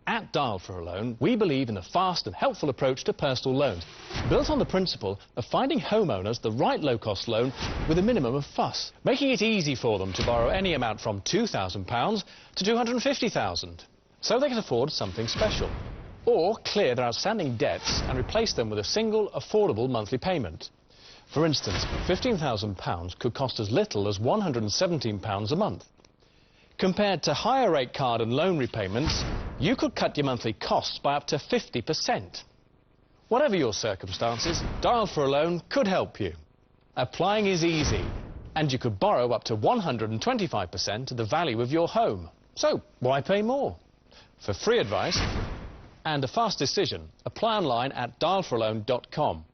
At Dial for a Loan, we believe in a fast and helpful approach to personal loans, built on the principle of finding homeowners the right low-cost loan with a minimum of fuss, making it easy for them to borrow any amount from £2,000 to £250,000, so they can afford something special, or clear their outstanding debts and replace them with a single, affordable monthly payment. For instance, £15,000 could cost as little as £117 a month. Compared to higher rate card and loan repayments, you could cut your monthly costs by up to 50%. Whatever your circumstances, Dial for a Loan could help you. Applying is easy, and you could borrow up to 125% of the value of your home. So why pay more? For free advice and a fast decision, apply online at dialforaloan.com.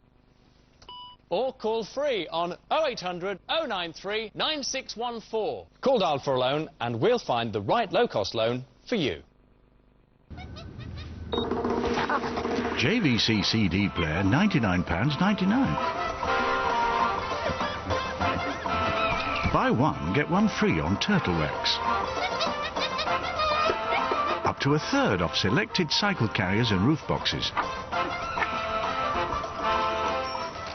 Or call free on 0800 093 9614. Call Dial for a Loan and we'll find the right low-cost loan for you. JVC CD player, £99.99. Buy one, get one free on Turtle Wax. Up to a third off selected cycle carriers and roof boxes.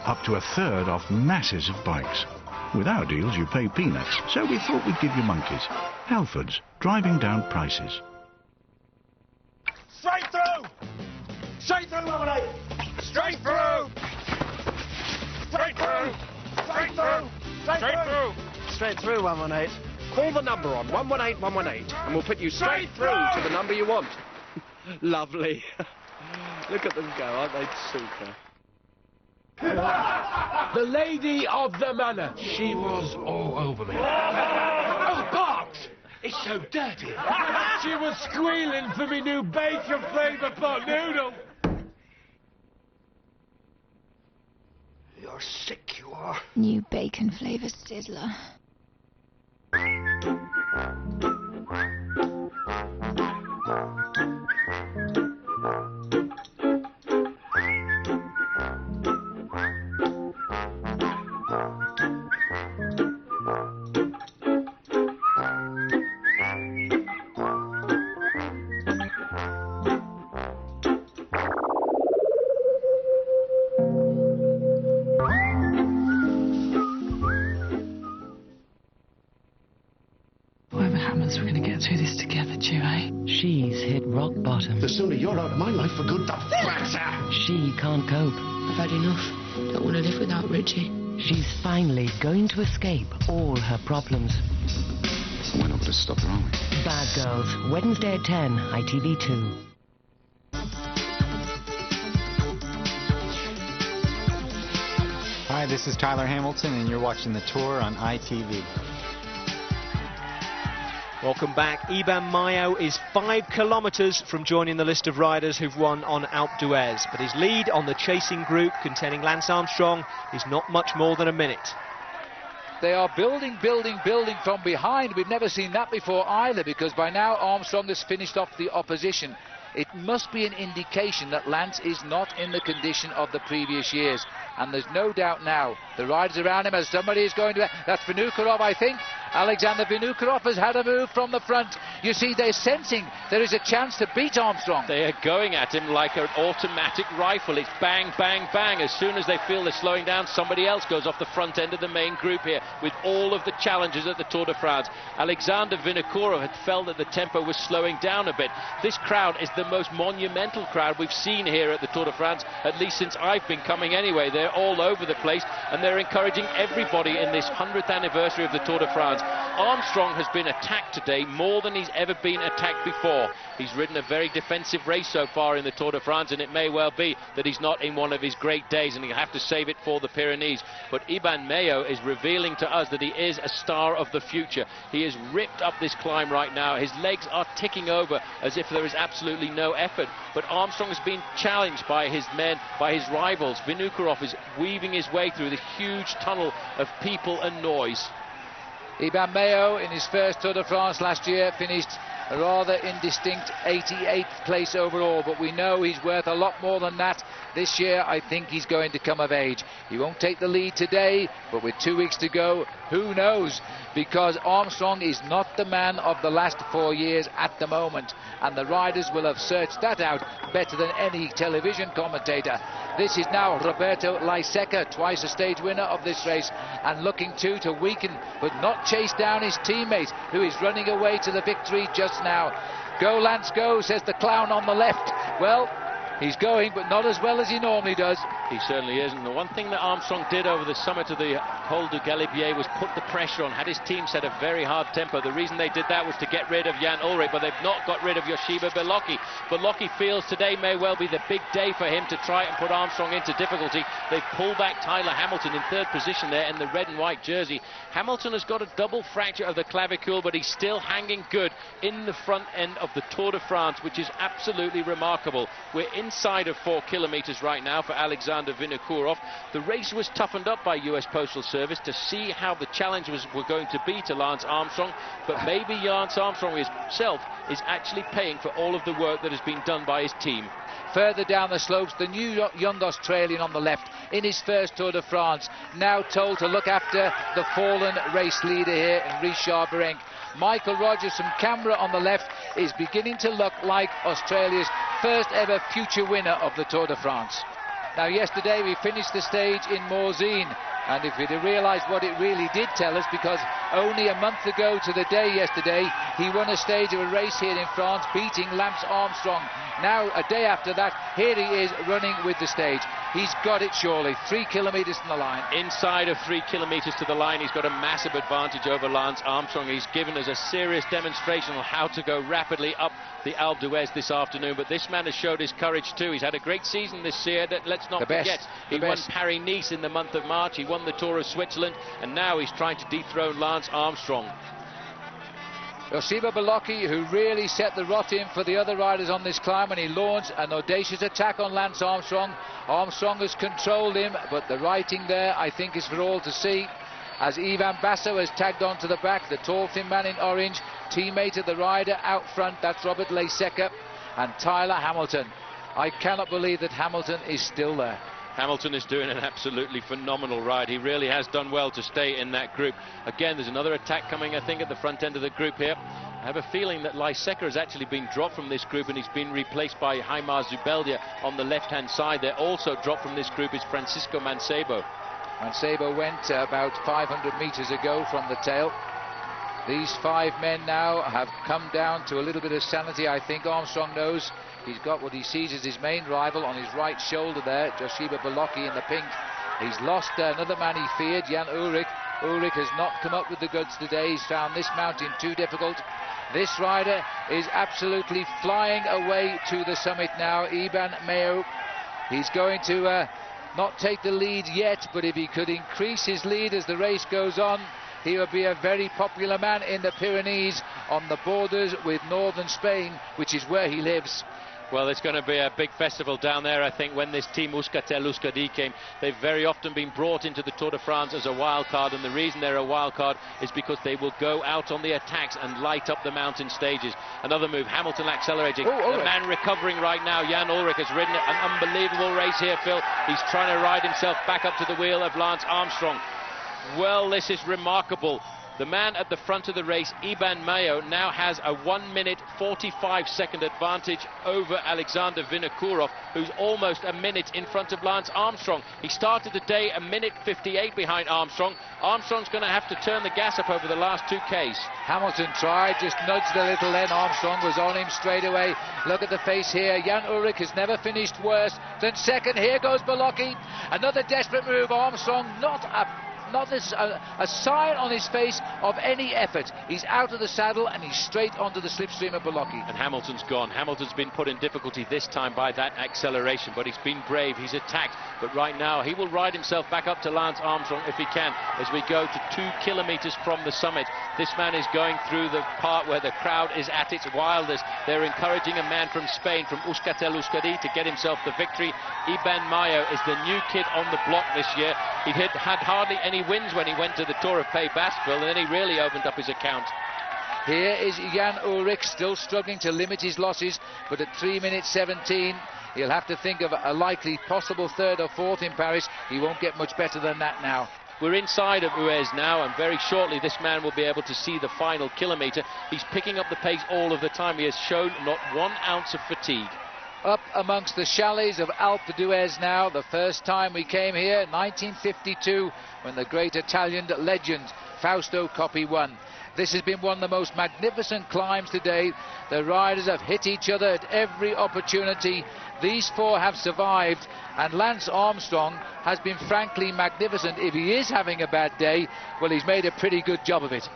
Up to a third off masses of bikes. With our deals, you pay peanuts, so we thought we'd give you monkeys. Halfords, driving down prices. Straight through! Straight through, 118! Straight through! Straight through! Straight through! Straight through! Straight through, 118. Call the number on 118 118 and we'll put you straight through to the number you want. Lovely. Look at them go, aren't they super? The lady of the manor. She was all over me. Oh, Box! It's so dirty. She was squealing for me new bacon flavour pot noodle. You're sick, you are. New bacon flavour sizzler. We're going to get through this together, July. She's hit rock bottom. The sooner you're out of my life for good, the better. She can't cope. I've had enough. Don't want to live without Richie. She's finally going to escape all her problems. So we're not going to stop her, are we? Bad Girls, Wednesday at 10, ITV2. Hi, this is Tyler Hamilton, and you're watching The Tour on ITV. Welcome back. Iban Mayo is 5 kilometres from joining the list of riders who've won on Alpe d'Huez, but his lead on the chasing group containing Lance Armstrong is not much more than a minute. They are building from behind. We've never seen that before either, because by now Armstrong has finished off the opposition. It must be an indication that Lance is not in the condition of the previous years. And there's no doubt now, the riders around him, as somebody is going to... That's Vinokurov, I think. Alexander Vinokurov has had a move from the front. You see, they're sensing there is a chance to beat Armstrong. They are going at him like an automatic rifle. It's bang, bang, bang. As soon as they feel they're slowing down, somebody else goes off the front end of the main group here with all of the challenges at the Tour de France. Alexander Vinokurov had felt that the tempo was slowing down a bit. This crowd is the most monumental crowd we've seen here at the Tour de France, at least since I've been coming anyway. They're all over the place, and they're encouraging everybody in this 100th anniversary of the Tour de France. Armstrong has been attacked today more than he's ever been attacked before. He's ridden a very defensive race so far in the Tour de France, and it may well be that he's not in one of his great days and he'll have to save it for the Pyrenees. But Iban Mayo is revealing to us that he is a star of the future. He has ripped up this climb right now. His legs are ticking over as if there is absolutely no effort. But Armstrong has been challenged by his men, by his rivals. Vinokurov is weaving his way through this huge tunnel of people and noise. Iban Mayo, in his first Tour de France last year, finished a rather indistinct 88th place overall, but we know he's worth a lot more than that. This year I think he's going to come of age. He won't take the lead today, but with 2 weeks to go, who knows, because Armstrong is not the man of the last 4 years at the moment, and the riders will have searched that out better than any television commentator. This is now Roberto Laiseca, twice a stage winner of this race, and looking to weaken but not chase down his teammate, who is running away to the victory just now. Go Lance go, says the clown on the left. Well, he's going, but not as well as he normally does. He certainly isn't. The one thing that Armstrong did over the summit of the Col du Galibier was put the pressure on, had his team set a very hard tempo. The reason they did that was to get rid of Jan Ullrich, but they've not got rid of Yoshiba Belocchi. Belocchi feels today may well be the big day for him to try and put Armstrong into difficulty. They've pulled back Tyler Hamilton in third position there in the red and white jersey. Hamilton has got a double fracture of the clavicule, but he's still hanging good in the front end of the Tour de France, which is absolutely remarkable. We're inside of 4 kilometers right now for Alexander Vinokourov. The race was toughened up by US Postal Service to see how the challenge were going to be to Lance Armstrong, but maybe Lance Armstrong himself is actually paying for all of the work that has been done by his team. Further down the slopes, the new young Australian on the left in his first Tour de France, now told to look after the fallen race leader here in Richard Virenque. Michael Rogers from Canberra on the left is beginning to look like Australia's first ever future winner of the Tour de France. Now yesterday we finished the stage in Morzine, and if we'd have realised what it really did tell us, because only a month ago to the day yesterday he won a stage of a race here in France, beating Lance Armstrong. Now a day after that, here he is running with the stage. He's got it surely. 3 kilometres from the line. Inside of 3 kilometres to the line, he's got a massive advantage over Lance Armstrong. He's given us a serious demonstration on how to go rapidly up the Alpe d'Huez this afternoon, but this man has showed his courage too. He's had a great season this year, let's not forget. He won Paris-Nice in the month of March, he won the Tour of Switzerland, and now he's trying to dethrone Lance Armstrong. Yoshiba Belocchi, who really set the rot in for the other riders on this climb, and he launched an audacious attack on Lance Armstrong. Armstrong has controlled him, but the writing there I think is for all to see, as Ivan Basso has tagged on to the back, the tall thin man in orange, teammate of the rider out front, that's Robert Laiseca, and Tyler Hamilton. I cannot believe that Hamilton is still there. Hamilton is doing an absolutely phenomenal ride. He really has done well to stay in that group. Again, there's another attack coming, I think, at the front end of the group here. I have a feeling that Laiseca has actually been dropped from this group, and he's been replaced by Jaimar Zubeldia on the left-hand side there. Also dropped from this group is Francisco Mancebo. Mancebo went about 500 metres ago from the tail. These 5 men now have come down to a little bit of sanity. I think Armstrong knows he's got what he sees as his main rival on his right shoulder there, Yoshiba Belocchi in the pink. He's lost another man he feared, Jan Ullrich. Ullrich has not come up with the goods today. He's found this mountain too difficult. This rider is absolutely flying away to the summit now, Iban Mayo. He's going to not take the lead yet, but if he could increase his lead as the race goes on, he would be a very popular man in the Pyrenees on the borders with northern Spain, which is where he lives. Well, it's going to be a big festival down there, I think, when this team Euskaltel-Euskadi came. They've very often been brought into the Tour de France as a wild card, and the reason they're a wild card is because they will go out on the attacks and light up the mountain stages. Another move, Hamilton accelerating. The man recovering right now, Jan Ullrich, has ridden an unbelievable race here, Phil. He's trying to ride himself back up to the wheel of Lance Armstrong. Well, this is remarkable. The man at the front of the race, Iban Mayo, now has a 1 minute 45 second advantage over Alexander Vinokourov, who's almost a minute in front of Lance Armstrong. He started the day a minute 58 behind Armstrong. Armstrong's going to have to turn the gas up over the last 2 Ks. Hamilton tried, just nudged a little, then Armstrong was on him straight away. Look at the face here. Jan Ullrich has never finished worse than second. Here goes Belocchi. Another desperate move. Armstrong not a sign on his face of any effort. He's out of the saddle and he's straight onto the slipstream of Belocchi. And Hamilton's gone. Hamilton's been put in difficulty this time by that acceleration, but he's been brave, he's attacked, but right now he will ride himself back up to Lance Armstrong if he can, as we go to 2 kilometers from the summit. This man is going through the part where the crowd is at its wildest. They're encouraging a man from Spain, from Euskaltel-Euskadi, to get himself the victory. Iban Mayo is the new kid on the block this year. He had hardly any wins when he went to the Tour of Pays Basque, and then he really opened up his account. Here is Jan Ullrich, still struggling to limit his losses, but at 3 minutes 17, he'll have to think of a likely possible third or fourth in Paris. He won't get much better than that now. We're inside of Uez now, and very shortly this man will be able to see the final kilometre. He's picking up the pace all of the time. He has shown not 1 ounce of fatigue. Up amongst the chalets of Alpe d'Huez now. The first time we came here, 1952, when the great Italian legend Fausto Coppi won. This has been one of the most magnificent climbs today. The riders have hit each other at every opportunity. These 4 have survived, and Lance Armstrong has been frankly magnificent. If he is having a bad day, well, he's made a pretty good job of it.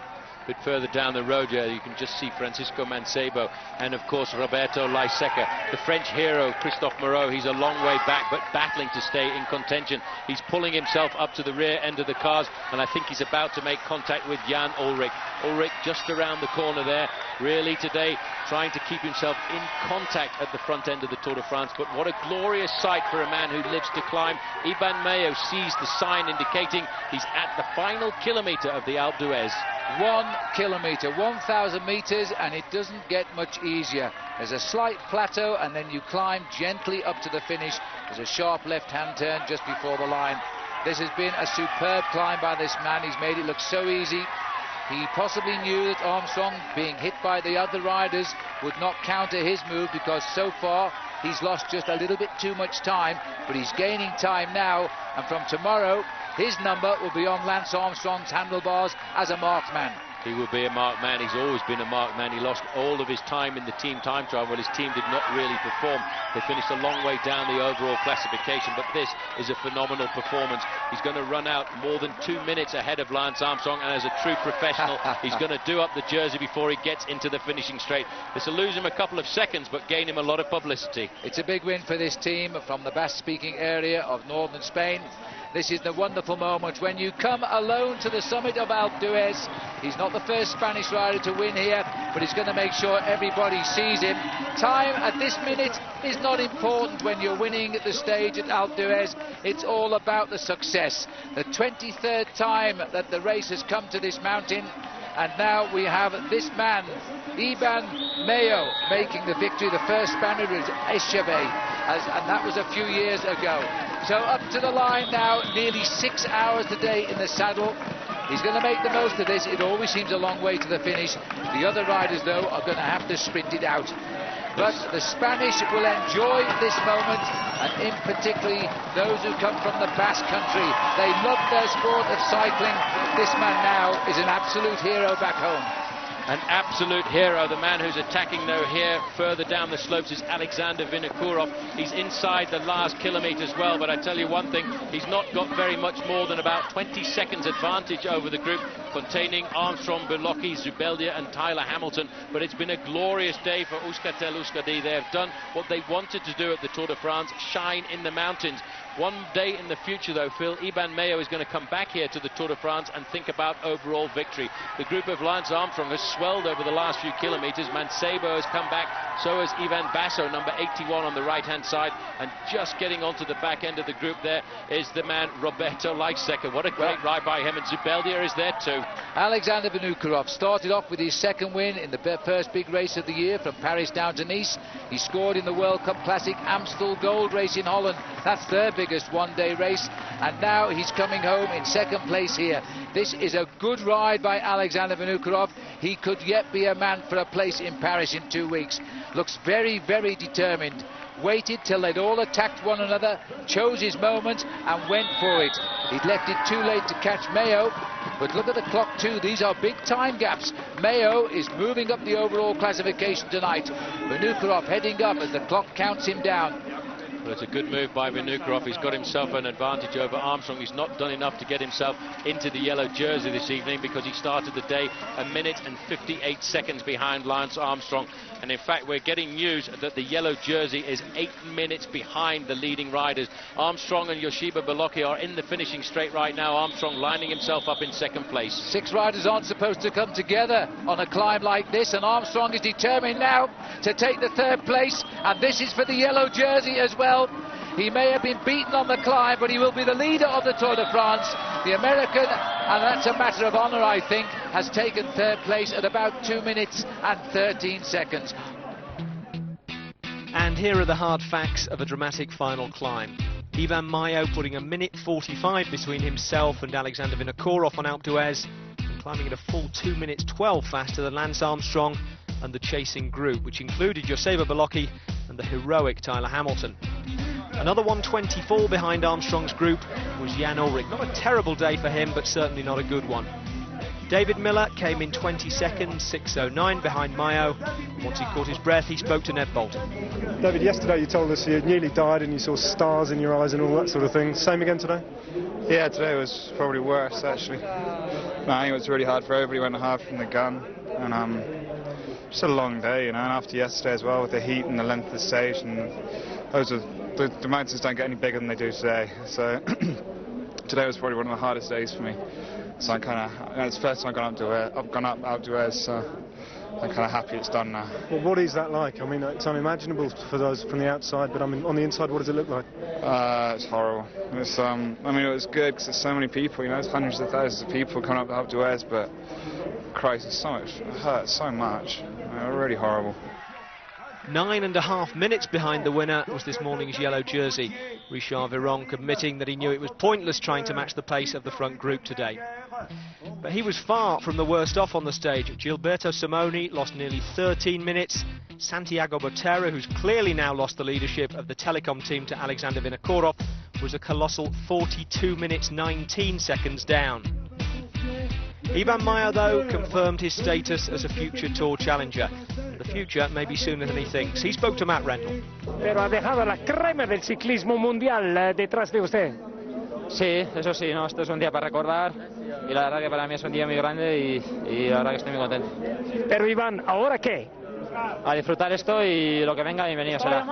A bit further down the road here, you can just see Francisco Mancebo and, of course, Roberto Laiseca. The French hero, Christophe Moreau, he's a long way back, but battling to stay in contention. He's pulling himself up to the rear end of the cars, and I think he's about to make contact with Jan Ullrich. Ullrich just around the corner there, really today trying to keep himself in contact at the front end of the Tour de France. But what a glorious sight for a man who lives to climb. Iban Mayo sees the sign indicating he's at the final kilometre of the Alpe d'Huez. 1 kilometre, 1,000 metres, and it doesn't get much easier. There's a slight plateau, and then you climb gently up to the finish. There's a sharp left-hand turn just before the line. This has been a superb climb by this man. He's made it look so easy. He possibly knew that Armstrong, being hit by the other riders, would not counter his move, because so far he's lost just a little bit too much time, but he's gaining time now, and from tomorrow his number will be on Lance Armstrong's handlebars as a marked man. He will be a marked man. He's always been a marked man. He lost all of his time in the team time trial. Well, his team did not really perform. They finished a long way down the overall classification, but this is a phenomenal performance. He's going to run out more than 2 minutes ahead of Lance Armstrong, and as a true professional, he's going to do up the jersey before he gets into the finishing straight. This will lose him a couple of seconds, but gain him a lot of publicity. It's a big win for this team from the Basque-speaking area of northern Spain. This is the wonderful moment when you come alone to the summit of Alpe d'Huez. He's not the first Spanish rider to win here, but he's going to make sure everybody sees him. Time at this minute is not important when you're winning at the stage at Alpe d'Huez. It's all about the success. The 23rd time that the race has come to this mountain, and now we have this man, Iban Mayo, making the victory. The first Spaniard was Echeverri, and that was a few years ago. So up to the line now, nearly 6 hours today in the saddle. He's going to make the most of this. It always seems a long way to the finish. The other riders, though, are going to have to sprint it out. But the Spanish will enjoy this moment, and in particularly those who come from the Basque country. They love their sport of cycling. This man now is an absolute hero back home. An absolute hero. The man who's attacking though here further down the slopes is Alexander Vinokourov. He's inside the last kilometre as well, but I tell you one thing, he's not got very much more than about 20 seconds advantage over the group containing Armstrong, Bulocki, Zubeldia and Tyler Hamilton. But it's been a glorious day for Euskaltel Euskadi. They have done what they wanted to do at the Tour de France, shine in the mountains. One day in the future, though, Phil, Iban Mayo is going to come back here to the Tour de France and think about overall victory. The group of Lance Armstrong has swelled over the last few kilometres. Mancebo has come back, so has Ivan Basso, number 81 on the right-hand side. And just getting onto the back end of the group there is the man Roberto Laiseca. What a great ride by him, and Zubeldia is there too. Alexander Vinokourov started off with his second win in the first big race of the year from Paris down to Nice. He scored in the World Cup Classic Amstel Gold Race in Holland. That's their biggest one-day race, and now he's coming home in second place here. This is a good ride by Alexander Vinokourov. He could yet be a man for a place in Paris in 2 weeks. Looks very, very determined. Waited till they'd all attacked one another, chose his moment and went for it. He'd left it too late to catch Mayo, but look at the clock too. These are big time gaps. Mayo is moving up the overall classification tonight. Vinokourov heading up as the clock counts him down. Well, it's a good move by Vinokourov. He's got himself an advantage over Armstrong. He's not done enough to get himself into the yellow jersey this evening, because he started the day 1 minute and 58 seconds behind Lance Armstrong. And in fact, we're getting news that the yellow jersey is 8 minutes behind the leading riders. Armstrong and Yoshiba Bulocki are in the finishing straight right now. Armstrong lining himself up in second place. 6 riders aren't supposed to come together on a climb like this, and Armstrong is determined now to take the 3rd place, and this is for the yellow jersey as well. He may have been beaten on the climb, but he will be the leader of the Tour de France. The American, and that's a matter of honour, I think, has taken third place at about 2 minutes and 13 seconds. And here are the hard facts of a dramatic final climb. Ivan Mayo putting 1:45 between himself and Alexander Vinokourov on Alpe d'Huez, and climbing at a full 2 minutes 12 faster than Lance Armstrong and the chasing group, which included Joseba Bolocki and the heroic Tyler Hamilton. Another 1:24 behind Armstrong's group was Jan Ullrich. Not a terrible day for him, but certainly not a good one. David Miller came in 20 seconds, 6:09 behind Mayo. Once he caught his breath, he spoke to Ned Bolton. David, yesterday you told us you nearly died and you saw stars in your eyes and all that sort of thing. Same again today? Yeah, today was probably worse, actually. I think it was really hard for everybody, went hard from the gun. And just a long day, you know, and after yesterday as well, with the heat and the length of the stage, and those are, the mountains don't get any bigger than they do today. So today was probably one of the hardest days for me. So I'm kind of, it's the first time I've gone up Alpe d'Huez, so I'm kind of happy it's done now. Well, what is that like? I mean, it's unimaginable for those from the outside, but I mean, on the inside, what does it look like? It's horrible. It's, I mean, it was good because there's so many people, you know, there's hundreds of thousands of people coming up Alpe d'Huez, but Christ, it's so much, it hurts so much. Really horrible. 9.5 minutes behind the winner was this morning's yellow jersey, Richard Virenque, admitting that he knew it was pointless trying to match the pace of the front group today. But he was far from the worst off on the stage. Gilberto Simoni lost nearly 13 minutes. Santiago Botero, who's clearly now lost the leadership of the Telecom team to Alexander Vinokourov, was a colossal 42 minutes 19 seconds down. Ivan Mayo, though, confirmed his status as a future Tour challenger. The future may be sooner than he thinks. He spoke to Matt Rendell. Pero ha dejado la crema del ciclismo mundial detrás de usted. Sí, eso sí, ¿no? Esto es un día para recordar y la verdad que para mí es un día muy grande y la verdad que estoy muy contento. Pero Iván, ¿ahora qué? A disfrutar esto y lo que venga, bienvenido será.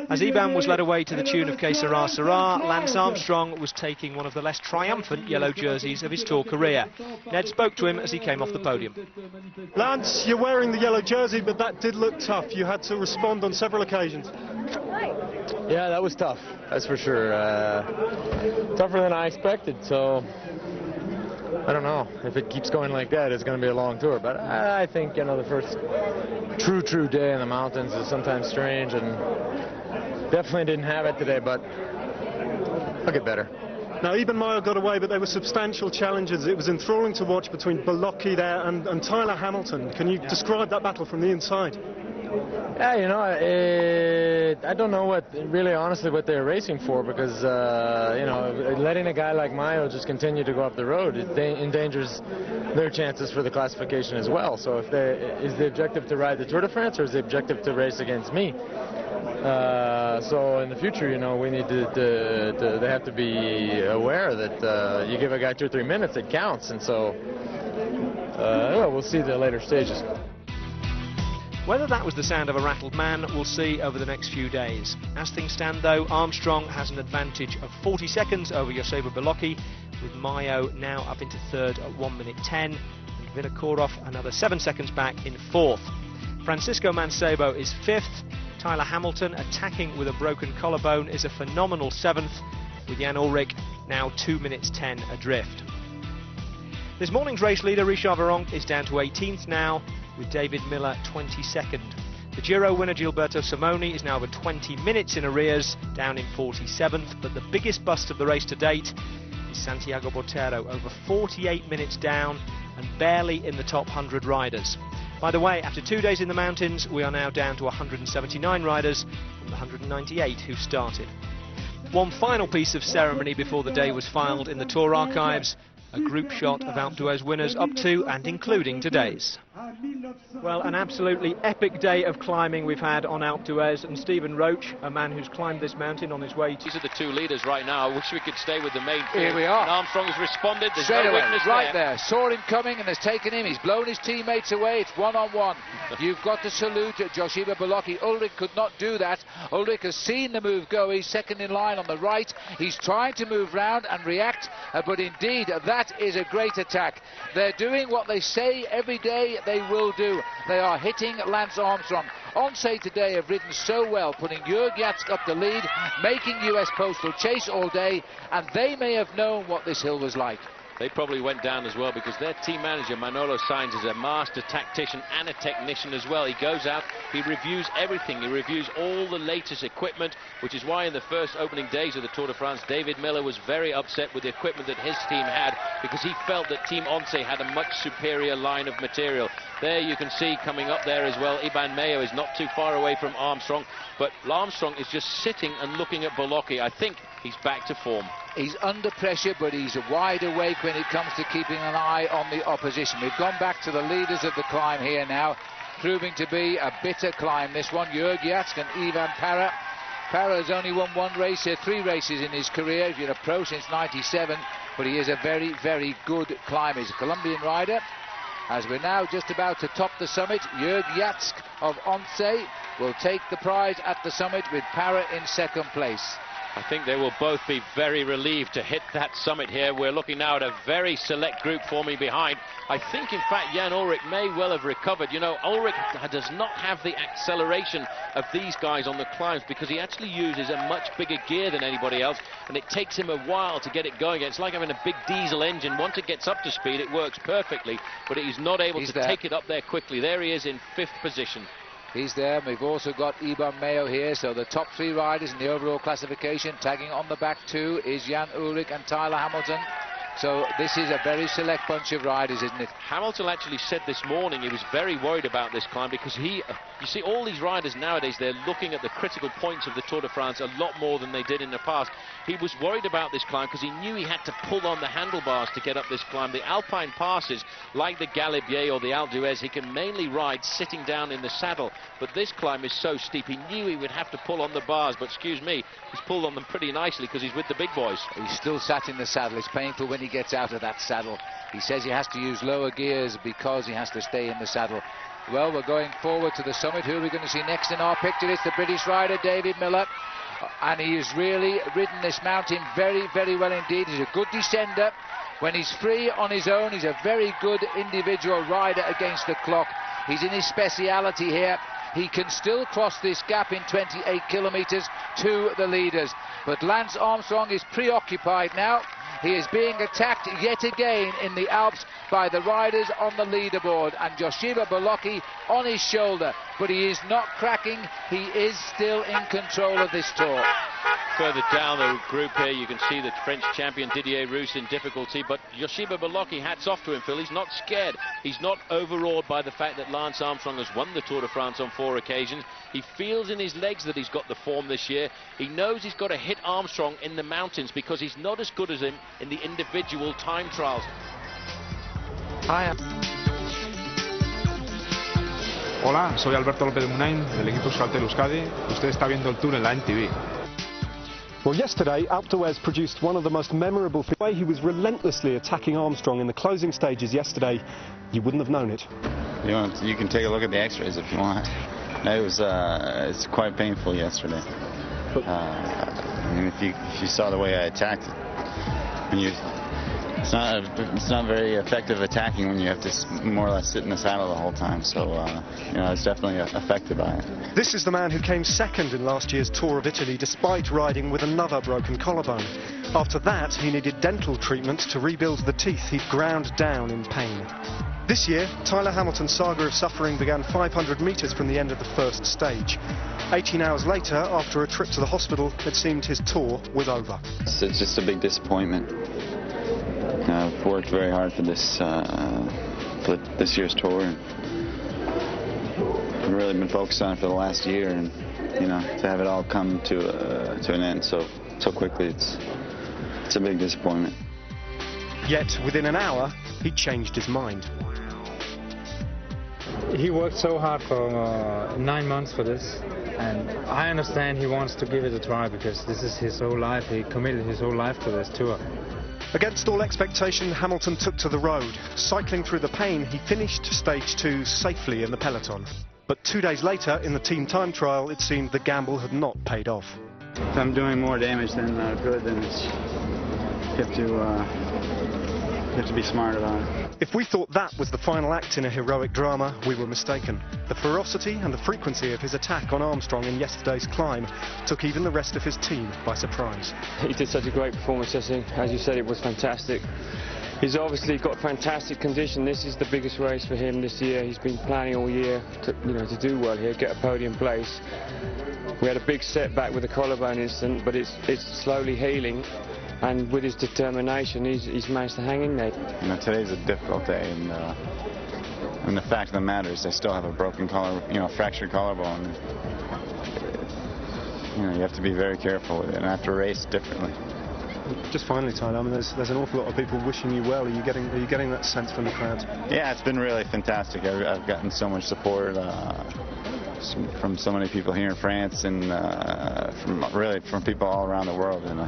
As Ivan was led away to the tune of Que Sera Sera, Lance Armstrong was taking one of the less triumphant yellow jerseys of his Tour career. Ned spoke to him as he came off the podium. Lance, you're wearing the yellow jersey, but that did look tough. You had to respond on several occasions. Yeah, that was tough, that's for sure. Tougher than I expected, so I don't know. If it keeps going like that, it's going to be a long tour. But I think, you know, the first true day in the mountains is sometimes strange, and definitely didn't have it today, but I'll get better. Now, Ivan Mayo got away, but they were substantial challenges. It was enthralling to watch between Bolocki there and Tyler Hamilton. Can you describe that battle from the inside? Yeah, you know, I don't know really honestly what they're racing for, because, you know, letting a guy like Mayo just continue to go up the road, it endangers their chances for the classification as well. So if is the objective to ride the Tour de France, or is the objective to race against me? So in the future, you know, we need they have to be aware that you give a guy 2 or 3 minutes, it counts. And so, well, we'll see the later stages. Whether that was the sound of a rattled man, we'll see over the next few days. As things stand, though, Armstrong has an advantage of 40 seconds over Joseba Bolocki, with Mayo now up into third at 1 minute 10, and Vinokourov another 7 seconds back in fourth. Francisco Mancebo is fifth. Tyler Hamilton, attacking with a broken collarbone, is a phenomenal seventh, with Jan Ullrich now 2 minutes 10 adrift. This morning's race leader, Richard Virenque, is down to 18th now, with David Miller 22nd. The Giro winner Gilberto Simoni is now over 20 minutes in arrears, down in 47th, but the biggest bust of the race to date is Santiago Botero, over 48 minutes down and barely in the top 100 riders. By the way, after 2 days in the mountains, we are now down to 179 riders from the 198 who started. One final piece of ceremony before the day was filed in the Tour archives, a group shot of Alpe d'Huez winners up to and including today's. Well, an absolutely epic day of climbing we've had on Alpe d'Huez, and Stephen Roach, a man who's climbed this mountain on his way to... These are the two leaders right now. I wish we could stay with the main field. Here we are. And Armstrong has responded. There's straight no away, weakness right there. Saw him coming and has taken him. He's blown his teammates away. It's one-on-one. You've got to salute Joseba Bolocki. Ullrich could not do that. Ullrich has seen the move go. He's second in line on the right. He's trying to move round and react, but indeed that is a great attack. They're doing what they say every day they will do. They are hitting Lance Armstrong. Once today have ridden so well, putting Jörg Jatsk up the lead, making US Postal chase all day, and they may have known what this hill was like. They probably went down as well because their team manager, Manolo Sainz, is a master tactician and a technician as well. He goes out, he reviews everything. He reviews all the latest equipment, which is why in the first opening days of the Tour de France, David Miller was very upset with the equipment that his team had because he felt that Team Once had a much superior line of material. There you can see coming up there as well, Iban Mayo is not too far away from Armstrong, but Armstrong is just sitting and looking at Bolocki. I think he's back to form. He's under pressure, but he's wide awake when it comes to keeping an eye on the opposition. We've gone back to the leaders of the climb here now, proving to be a bitter climb. This one, Jörg Jatsk and Ivan Parra. Parra has only won one race here, 3 races in his career. He's been a pro since '97, but he is a very, very good climber. He's a Colombian rider. As we're now just about to top the summit, Jörg Jatsk of Once will take the prize at the summit with Parra in second place. I think they will both be very relieved to hit that summit here. We're looking now at a very select group forming behind. I think, in fact, Jan Ullrich may well have recovered. You know, Ullrich does not have the acceleration of these guys on the climbs because he actually uses a much bigger gear than anybody else, and it takes him a while to get it going. It's like having a big diesel engine. Once it gets up to speed, it works perfectly, but he's not able to take it up there quickly. There he is in 5th position. He's there. We've also got Iban Mayo here, so the top 3 riders in the overall classification. Tagging on the back 2 is Jan Ullrich and Tyler Hamilton. So this is a very select bunch of riders, isn't it? Hamilton actually said this morning he was very worried about this climb because you see all these riders nowadays, they're looking at the critical points of the Tour de France a lot more than they did in the past. He was worried about this climb because he knew he had to pull on the handlebars to get up this climb. The Alpine passes, like the Galibier or the Alpe d'Huez, he can mainly ride sitting down in the saddle, but this climb is so steep he knew he would have to pull on the bars, but excuse me, he's pulled on them pretty nicely because he's with the big boys. He's still sat in the saddle. It's painful when he gets out of that saddle. He says he has to use lower gears because he has to stay in the saddle. Well, we're going forward to the summit. Who are we going to see next in our picture? It's the British rider David Miller, and he has really ridden this mountain very, very well indeed. He's a good descender. When he's free on his own, he's a very good individual rider against the clock. He's in his speciality here. He can still cross this gap in 28 kilometres to the leaders, but Lance Armstrong is preoccupied now. He is being attacked yet again in the Alps by the riders on the leaderboard, and Joshiba Bolocki on his shoulder, but he is not cracking. He is still in control of this tour. Further down the group here, you can see the French champion Didier Roux in difficulty, but Joshiba Bolocki, hats off to him, Phil. He's not scared. He's not overawed by the fact that Lance Armstrong has won the Tour de France on 4 occasions. He feels in his legs that he's got the form this year. He knows he's got to hit Armstrong in the mountains because he's not as good as him in the individual time trials. Hola, soy Alberto López de Munain del equipo Euskaltel Euskadi. Usted está viendo el tour en la NTV. Well, yesterday, Alpe d'Huez produced one of the most memorable... The way he was relentlessly attacking Armstrong in the closing stages yesterday, you wouldn't have known it. You can take a look at the x-rays if you want. It was it's quite painful yesterday. I mean, if you saw the way I attacked it, it's not very effective attacking when you have to more or less sit in the saddle the whole time. So you know, it's definitely affected by it. This is the man who came second in last year's Tour of Italy despite riding with another broken collarbone. After that, he needed dental treatment to rebuild the teeth he'd ground down in pain. This year, Tyler Hamilton's saga of suffering began 500 metres from the end of the first stage. 18 hours later, after a trip to the hospital, it seemed his tour was over. It's just a big disappointment. I've worked very hard for this year's tour, and I've really been focused on it for the last year, and you know, to have it all come to an end so quickly, it's a big disappointment. Yet within an hour, he changed his mind. He worked so hard for 9 months for this, and I understand he wants to give it a try because this is his whole life. He committed his whole life to this tour. Against all expectation, Hamilton took to the road. Cycling through the pain, he finished stage 2 safely in the peloton. But 2 days later, in the team time trial, it seemed the gamble had not paid off. If I'm doing more damage than good, then you have to be smart about it. If we thought that was the final act in a heroic drama, we were mistaken. The ferocity and the frequency of his attack on Armstrong in yesterday's climb took even the rest of his team by surprise. He did such a great performance yesterday. As you said, it was fantastic. He's obviously got fantastic condition. This is the biggest race for him this year. He's been planning all year to do well here, get a podium place. We had a big setback with the collarbone incident, but it's slowly healing. And with his determination, he's managed to hang in there. Today's a difficult day, and the fact of the matter is, they still have a broken fractured collarbone. You have to be very careful with it, and have to race differently. Just finally, Tyler, I mean, there's an awful lot of people wishing you well. Are you getting that sense from the crowd? Yeah, it's been really fantastic. I've gotten so much support from so many people here in France, and from people all around the world. And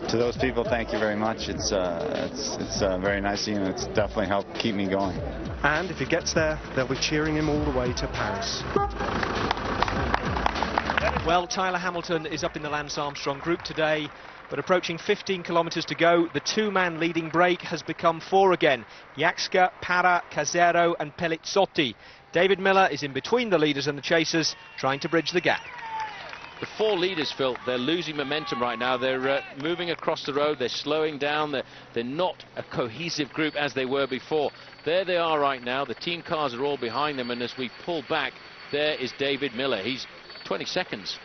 to those people, thank you very much. It's very nice of you, and it's definitely helped keep me going. And if he gets there, they'll be cheering him all the way to Paris. Well, Tyler Hamilton is up in the Lance Armstrong group today, but approaching 15 kilometres to go, the two-man leading break has become 4 again. Yaxka, Para, Casero and Pellizzotti. David Miller is in between the leaders and the chasers, trying to bridge the gap. The 4 leaders, Phil, they're losing momentum right now. They're moving across the road. They're slowing down. They're not a cohesive group as they were before. There they are right now. The team cars are all behind them. And as we pull back, there is David Miller. He's 20 seconds.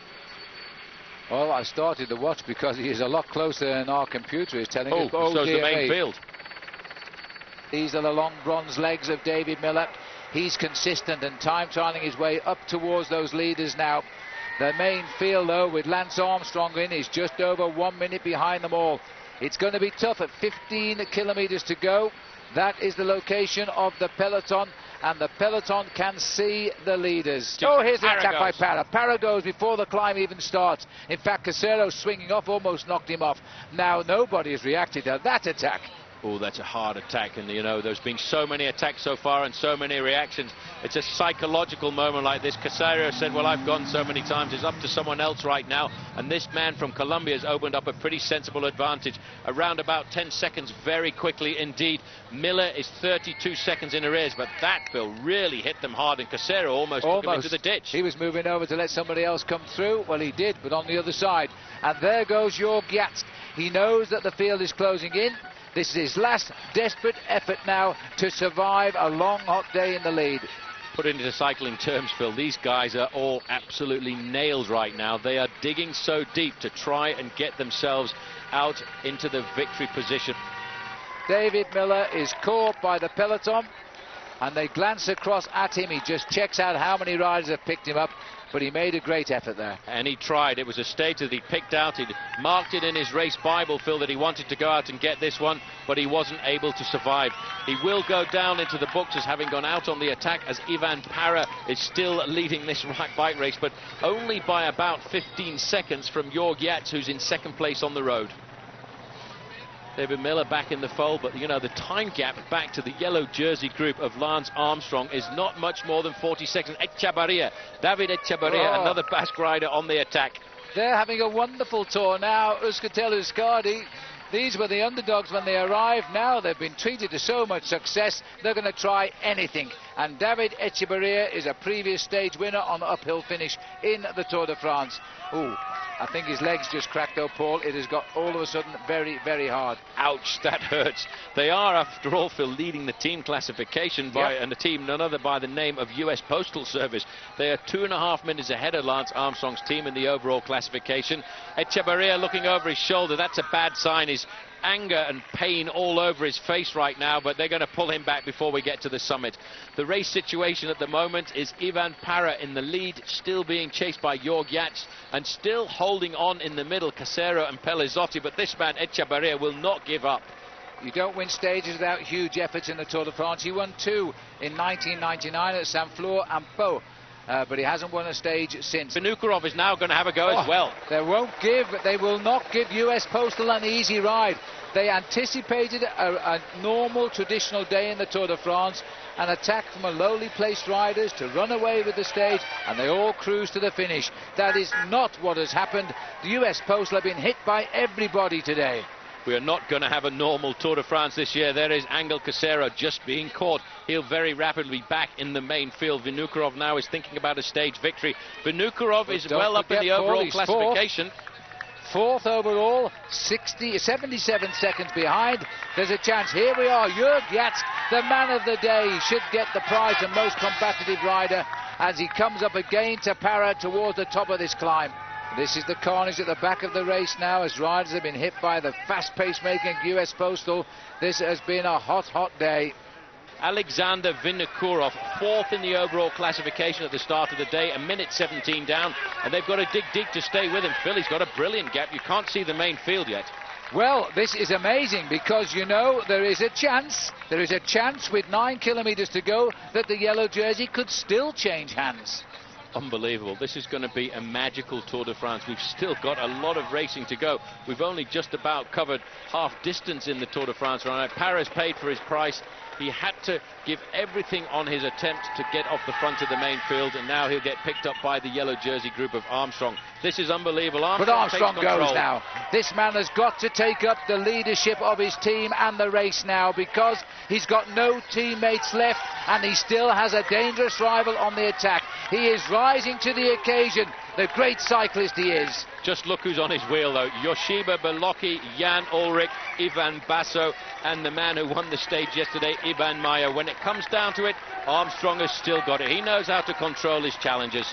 Well, I started to watch because he is a lot closer than our computer is telling us. Oh, so's the main field. These are the long bronze legs of David Miller. He's consistent and time trialing his way up towards those leaders now. The main field, though, with Lance Armstrong in, is just over 1 minute behind them all. It's going to be tough at 15 kilometres to go. That is the location of the peloton, and the peloton can see the leaders. Oh, here's the attack by Para. Para goes before the climb even starts. In fact, Casero swinging off almost knocked him off. Now nobody has reacted to that attack. Oh, that's a hard attack, and there's been so many attacks so far and so many reactions. It's a psychological moment like this. Casero said, well, I've gone so many times, it's up to someone else right now, and this man from Colombia has opened up a pretty sensible advantage. Around about 10 seconds very quickly indeed. Miller is 32 seconds in arrears, but that, Phil, really hit them hard, and Casero almost took him into the ditch. He was moving over to let somebody else come through. Well, he did, but on the other side. And there goes Jörg Jatsk. He knows that the field is closing in. This is his last desperate effort now to survive a long, hot day in the lead. Put it into cycling terms, Phil, these guys are all absolutely nails right now. They are digging so deep to try and get themselves out into the victory position. David Miller is caught by the peloton, and they glance across at him. He just checks out how many riders have picked him up, but he made a great effort there. And he tried. It was a stage that he picked out. He'd marked it in his race Bible, Phil, that he wanted to go out and get this one, but he wasn't able to survive. He will go down into the books as having gone out on the attack, as Ivan Para is still leading this bike race, but only by about 15 seconds from Jörg Jatsk, who's in second place on the road. David Miller back in the fold, but the time gap back to the yellow jersey group of Lance Armstrong is not much more than 40 seconds. David Etxebarria, another Basque rider on the attack. They're having a wonderful tour now. Euskaltel Euskadi, these were the underdogs when they arrived. Now they've been treated to so much success, they're going to try anything. And David Etxebarria is a previous stage winner on the uphill finish in the Tour de France. Ooh, I think his legs just cracked, though, Paul. It has got all of a sudden very, very hard. Ouch, that hurts. They are, after all, Phil, leading the team classification by and a team none other by the name of US Postal Service. They are 2.5 minutes ahead of Lance Armstrong's team in the overall classification. Etxebarria looking over his shoulder. That's a bad sign. His anger and pain all over his face right now, but they're going to pull him back before we get to the summit. The race situation at the moment is Ivan Para in the lead, still being chased by Jörg Jatsk, and still holding on in the middle, Casero and Pellizzotti, but this man, Etxebarria, will not give up. You don't win stages without huge efforts in the Tour de France. He won 2 in 1999 at Saint-Flour and Pau. But he hasn't won a stage since. Vinokurov is now going to have a go as well. They will not give US Postal an easy ride. They anticipated a normal, traditional day in the Tour de France, an attack from a lowly placed riders to run away with the stage, and they all cruise to the finish. That is not what has happened. The US Postal have been hit by everybody today. We are not going to have a normal Tour de France this year. There is Angel Casero just being caught. He'll very rapidly be back in the main field. Vinokurov now is thinking about a stage victory. Vinokurov is well up in the overall classification. Fourth overall, 77 seconds behind. There's a chance. Here we are. Jörg Jatsk, the man of the day, should get the prize of most combative rider as he comes up again to para towards the top of this climb. This is the carnage at the back of the race now as riders have been hit by the fast pace-making US Postal. This has been a hot, hot day. Alexander Vinokurov, fourth in the overall classification at the start of the day, a minute 17 down, and they've got to dig deep to stay with him. Philly's got a brilliant gap. You can't see the main field yet. Well, this is amazing because, you know, there is a chance with 9 kilometres to go that the yellow jersey could still change hands. Unbelievable. This is going to be a magical Tour de France. We've still got a lot of racing to go. We've only just about covered half distance in the Tour de France right now. Paris paid for his price. He had to give everything on his attempt to get off the front of the main field, and now he'll get picked up by the yellow jersey group of Armstrong. This is unbelievable. But Armstrong goes now. This man has got to take up the leadership of his team and the race now because he's got no teammates left and he still has a dangerous rival on the attack. He is rising to the occasion, the great cyclist he is. Just look who's on his wheel, though. Yoshiba Beloki, Jan Ulrich, Ivan Basso, and the man who won the stage yesterday, Iban Mayer. When it comes down to it, Armstrong has still got it. He knows how to control his challenges.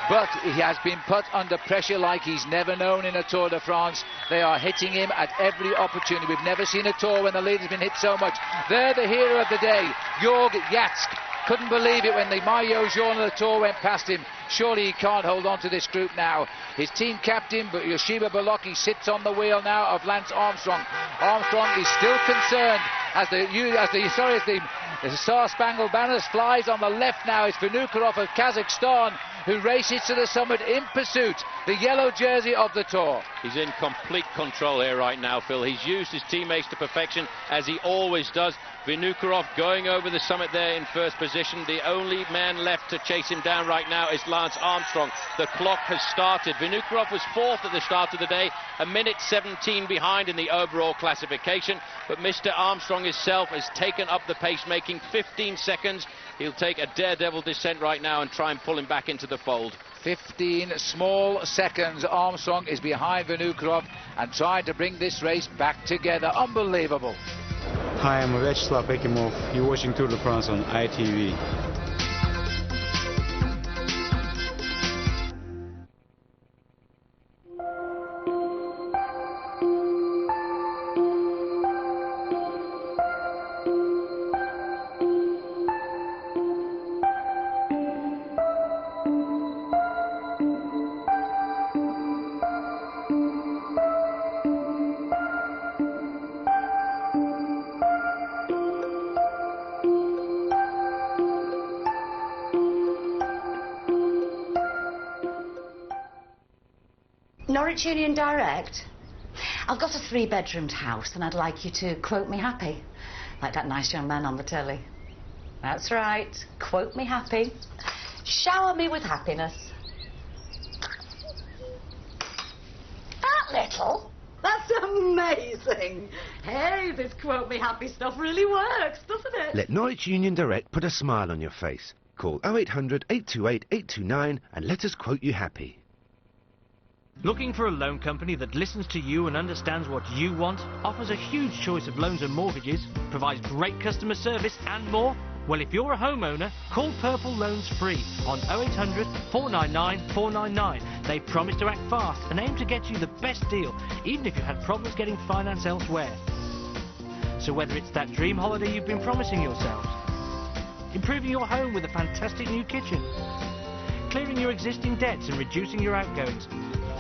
But he has been put under pressure like he's never known in a Tour de France. They are hitting him at every opportunity. We've never seen a Tour when the leader's been hit so much. They're the hero of the day, Jörg Jatsk. Couldn't believe it when the Maillot Jaune of the Tour went past him. Surely he can't hold on to this group now. His team captain, but Yoshiba Beloki, sits on the wheel now of Lance Armstrong. Armstrong is still concerned as the Star-Spangled Banner flies on the left now. It's Vinokurov of Kazakhstan who races to the summit in pursuit, the yellow jersey of the Tour. He's in complete control here right now, Phil. He's used his teammates to perfection, as he always does. Vinokurov going over the summit there in first position. The only man left to chase him down right now is Lance Armstrong. The clock has started. Vinokurov was fourth at the start of the day, a minute 17 behind in the overall classification, but Mr. Armstrong himself has taken up the pace, making 15 seconds. He'll take a daredevil descent right now and try and pull him back into the fold. 15 small seconds. Armstrong is behind Vinokurov and trying to bring this race back together. Unbelievable. Hi, I'm Vyacheslav Ekimov. You're watching Tour de France on ITV. Norwich Union Direct? I've got a 3-bedroomed house and I'd like you to quote me happy, like that nice young man on the telly. That's right, quote me happy. Shower me with happiness. That little? That's amazing. Hey, this quote me happy stuff really works, doesn't it? Let Norwich Union Direct put a smile on your face. Call 0800 828 829 and let us quote you happy. Looking for a loan company that listens to you and understands what you want, offers a huge choice of loans and mortgages, provides great customer service and more? Well, if you're a homeowner, call Purple Loans free on 0800 499 499. They promise to act fast and aim to get you the best deal, even if you've had problems getting finance elsewhere. So whether it's that dream holiday you've been promising yourselves, improving your home with a fantastic new kitchen, clearing your existing debts and reducing your outgoings,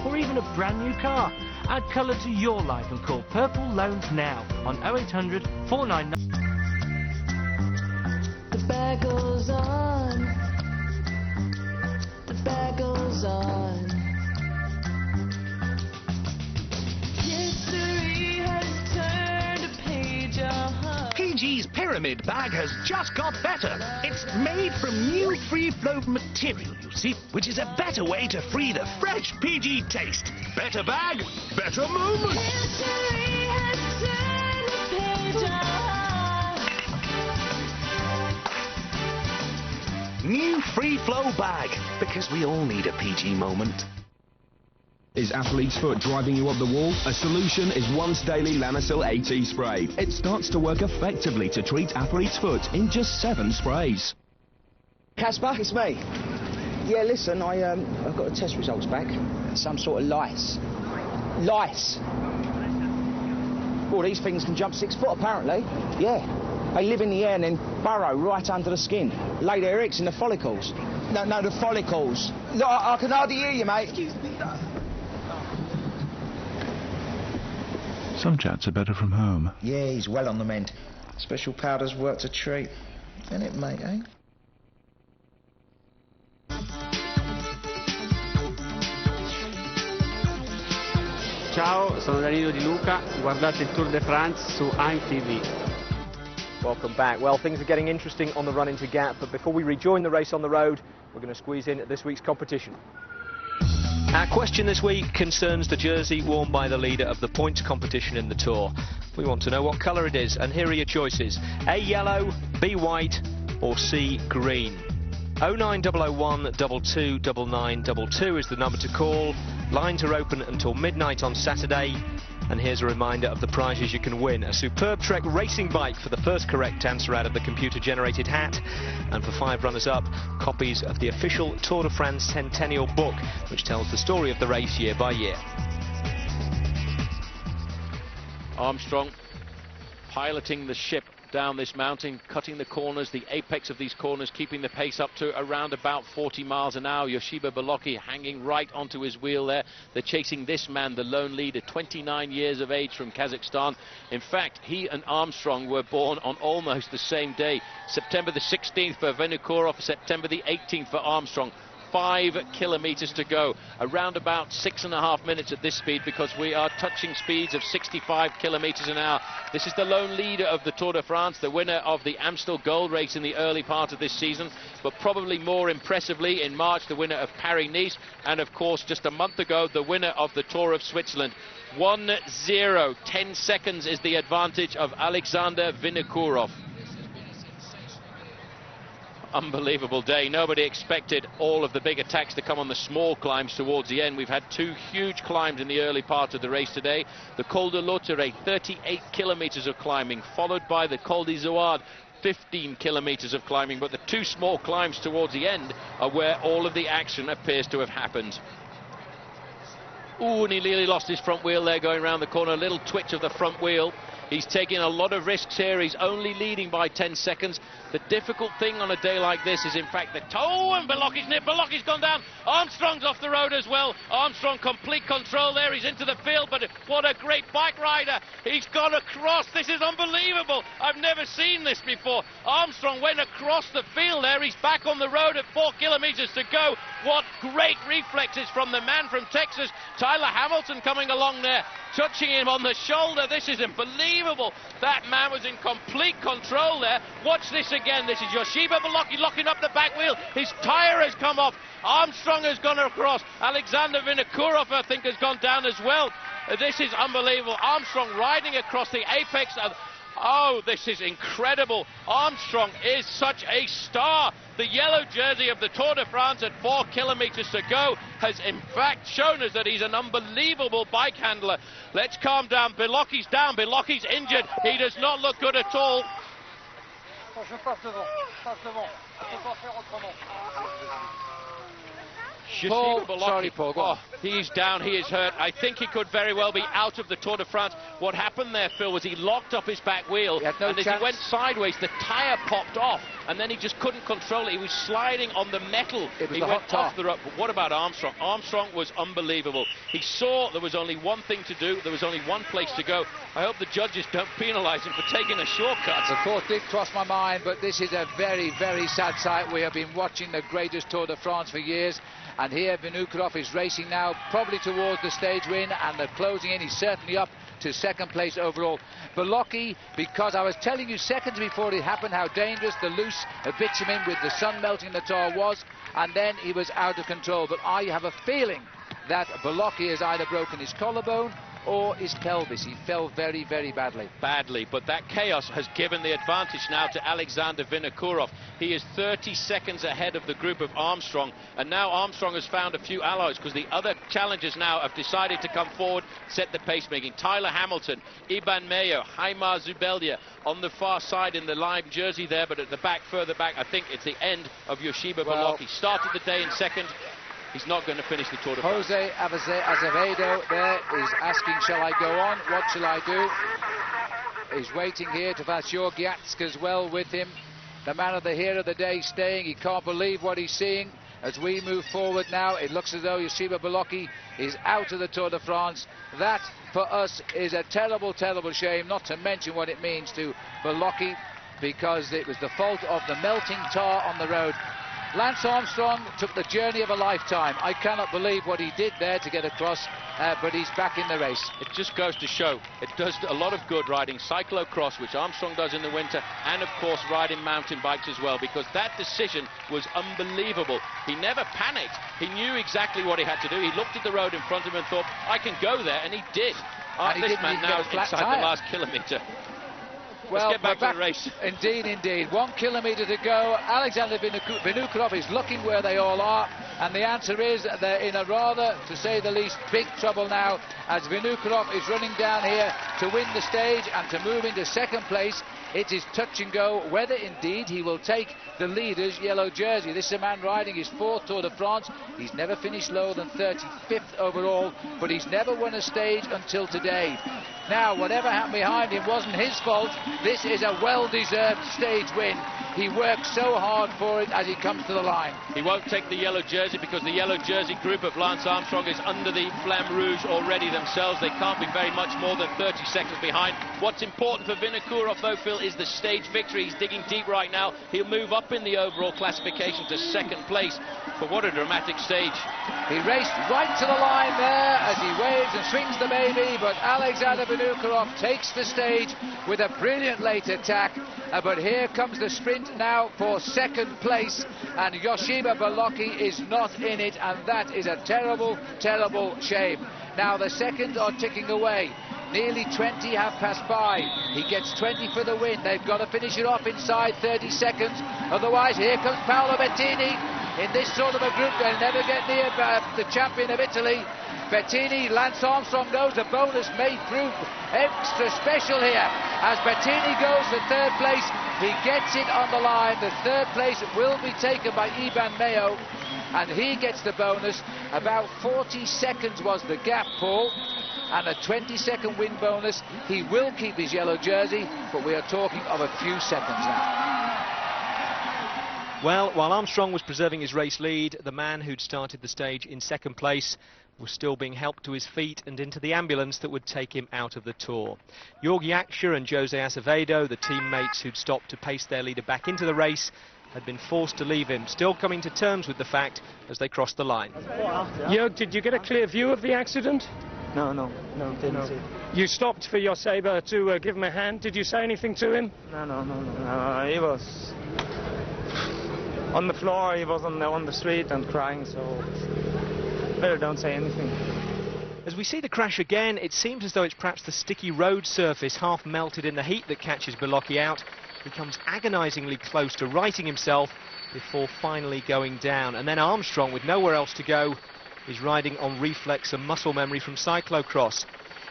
or even a brand new car, add colour to your life and call Purple Loans now on 0800 499. The bag goes on. The bag goes on. History has turned a page. PG's Pyramid bag has just got better. It's made from new free-flow material, you see, which is a better way to free the fresh PG taste. Better bag, better moment. History has new free flow bag, because we all need a PG moment. Is athlete's foot driving you up the wall? A solution is once daily Lamisil AT spray. It starts to work effectively to treat athlete's foot in just 7 sprays. Casper, it's me. Yeah, listen, I've got the test results back. Some sort of lice. Lice! Well, these things can jump 6 foot, apparently. Yeah. They live in the air and then burrow right under the skin. Lay their eggs in the follicles. No, the follicles. Look, I can hardly hear you, mate. Excuse me. Some chats are better from home. Yeah, he's well on the mend. Special powders worked a treat. Isn't it, mate, eh? Ciao, sono Danilo Di Luca. Guardate il Tour de France su AIM-TV. Welcome back. Well, things are getting interesting on the run into Gap, but before we rejoin the race on the road, we're going to squeeze in this week's competition. Our question this week concerns the jersey worn by the leader of the points competition in the Tour. We want to know what colour it is, and here are your choices. A, yellow, B, white, or C, green. 09001 22 9922 is the number to call. Lines are open until midnight on Saturday. And here's a reminder of the prizes you can win. A superb Trek racing bike for the first correct answer out of the computer-generated hat. And for 5 runners-up, copies of the official Tour de France Centennial book, which tells the story of the race year by year. Armstrong piloting the ship down this mountain, cutting the corners, the apex of these corners, keeping the pace up to around about 40 miles an hour. Yoshiba Baloki hanging right onto his wheel there. They're chasing this man, the lone leader, 29 years of age from Kazakhstan. In fact, he and Armstrong were born on almost the same day. September the 16th for Vinokourov, September the 18th for Armstrong. 5 kilometers to go, around about 6.5 minutes at this speed, because we are touching speeds of 65 kilometers an hour. This is the lone leader of the Tour de France, the winner of the Amstel Gold Race in the early part of this season, but probably more impressively in March the winner of Paris-Nice, and of course just a month ago the winner of the Tour of Switzerland. 1-0, 10 seconds is the advantage of Alexander Vinokourov. Unbelievable day. Nobody expected all of the big attacks to come on the small climbs towards the end. We've had 2 huge climbs in the early part of the race today. The Col de Lauterre, 38 kilometers of climbing, followed by the Col d'Izoard, 15 kilometers of climbing, but the 2 small climbs towards the end are where all of the action appears to have happened. Ooh, and he nearly lost his front wheel there going around the corner. A little twitch of the front wheel. He's taking a lot of risks here. He's only leading by 10 seconds. The difficult thing on a day like this is, in fact, the toe, and Baloki's near. Baloki's gone down. Armstrong's off the road as well. Armstrong, complete control there. He's into the field, but what a great bike rider. He's gone across. This is unbelievable. I've never seen this before. Armstrong went across the field there. He's back on the road at 4 kilometers to go. What great reflexes from the man from Texas, Tyler Hamilton, coming along there, touching him on the shoulder. This is unbelievable. That man was in complete control there. Watch this again. This is Yoshiba Baloki locking up the back wheel. His tyre has come off. Armstrong has gone across. Alexander Vinokourov, I think, has gone down as well. This is unbelievable. Armstrong riding across the apex of... Oh, this is incredible. Armstrong is such a star. The yellow jersey of the Tour de France at 4 kilometers to go has in fact shown us that he's an unbelievable bike handler. Let's calm down. Baloki's down. Baloki's injured. He does not look good at all. Paul, sorry, Paul, go on. He's down, he is hurt. I think he could very well be out of the Tour de France. What happened there, Phil, was he locked up his back wheel, and as he went sideways, the tyre popped off, and then he just couldn't control it. He was sliding on the metal. He went off the rope. But what about Armstrong? Armstrong was unbelievable. He saw there was only one thing to do. There was only one place to go. I hope the judges don't penalise him for taking a shortcut. The thought did cross my mind, but this is a very, very sad sight. We have been watching the greatest Tour de France for years. And here Vinokourov is racing now, probably towards the stage win, and they're closing in. He's certainly up to 2nd place overall. Baloki, because I was telling you seconds before it happened how dangerous the loose bitumen with the sun melting the tar was, and then he was out of control. But I have a feeling that Baloki has either broken his collarbone or his pelvis. He fell very, very badly. Badly, but that chaos has given the advantage now to Alexander Vinokourov. He is 30 seconds ahead of the group of Armstrong, and now Armstrong has found a few allies because the other challengers now have decided to come forward, set the pace making. Tyler Hamilton, Iban Mayo, Haimar Zubeldia on the far side in the lime jersey there, but at the back, further back, I think it's the end of Yoshiba Baloki. Started the day in second. He's not going to finish the Tour de France. Jose Azevedo there is asking, shall I go on? What shall I do? He's waiting here to pass Jorgiatsk as well with him. The man of the here of the day staying. He can't believe what he's seeing. As we move forward now, it looks as though Yoshiba Baloki is out of the Tour de France. That, for us, is a terrible, terrible shame, not to mention what it means to Baloki, because it was the fault of the melting tar on the road. Lance Armstrong took the journey of a lifetime. I cannot believe what he did there to get across, but he's back in the race. It just goes to show, it does a lot of good riding cyclocross, which Armstrong does in the winter, and of course riding mountain bikes as well, because that decision was unbelievable. He never panicked. He knew exactly what he had to do. He looked at the road in front of him and thought, I can go there, and he did. This man now is inside the last kilometre. Well, let's get back to the race. Indeed, indeed. 1 kilometre to go. Alexander Vinokourov is looking where they all are, and the answer is they're in a rather, to say the least, big trouble now, as Vinokourov is running down here to win the stage and to move into second place. It is touch and go whether indeed he will take the leader's yellow jersey. This is a man riding his 4th Tour de France. He's never finished lower than 35th overall, but he's never won a stage until today. Now, whatever happened behind him wasn't his fault. This is a well-deserved stage win. He worked so hard for it as he comes to the line. He won't take the yellow jersey because the yellow jersey group of Lance Armstrong is under the Flamme Rouge already themselves. They can't be very much more than 30 seconds behind. What's important for Vinokourov, though, Phil, is the stage victory. He's digging deep right now. He'll move up in the overall classification to second place. But what a dramatic stage. He raced right to the line there as he waves and swings the baby, but Alexander Vinokourov takes the stage with a brilliant late attack. But here comes the sprint now for second place, and Yoshiba Baloki is not in it, and that is a terrible, terrible shame. Now the seconds are ticking away. Nearly 20 have passed by. He gets 20 for the win. They've got to finish it off inside 30 seconds. Otherwise, here comes Paolo Bettini. In this sort of a group, they'll never get near the champion of Italy. Bettini, Lance Armstrong knows the bonus may prove extra special here. As Bettini goes for third place, he gets it on the line. The third place will be taken by Iban Mayo, and he gets the bonus. About 40 seconds was the gap, Paul, and a 20-second win bonus. He will keep his yellow jersey, but we are talking of a few seconds now. Well, while Armstrong was preserving his race lead, the man who'd started the stage in second place was still being helped to his feet and into the ambulance that would take him out of the Tour. Jorgiatsk and Jose Azevedo, the teammates who'd stopped to pace their leader back into the race, had been forced to leave him, still coming to terms with the fact as they crossed the line. Jörg, did you get a clear view of the accident? No, didn't see. You stopped for your sabre to give him a hand. Did you say anything to him? No. He was on the floor, he was on the street and crying, so better don't say anything. As we see the crash again, it seems as though it's perhaps the sticky road surface half melted in the heat that catches Baloki out. He comes agonisingly close to righting himself before finally going down. And then Armstrong, with nowhere else to go, is riding on reflex and muscle memory from cyclocross.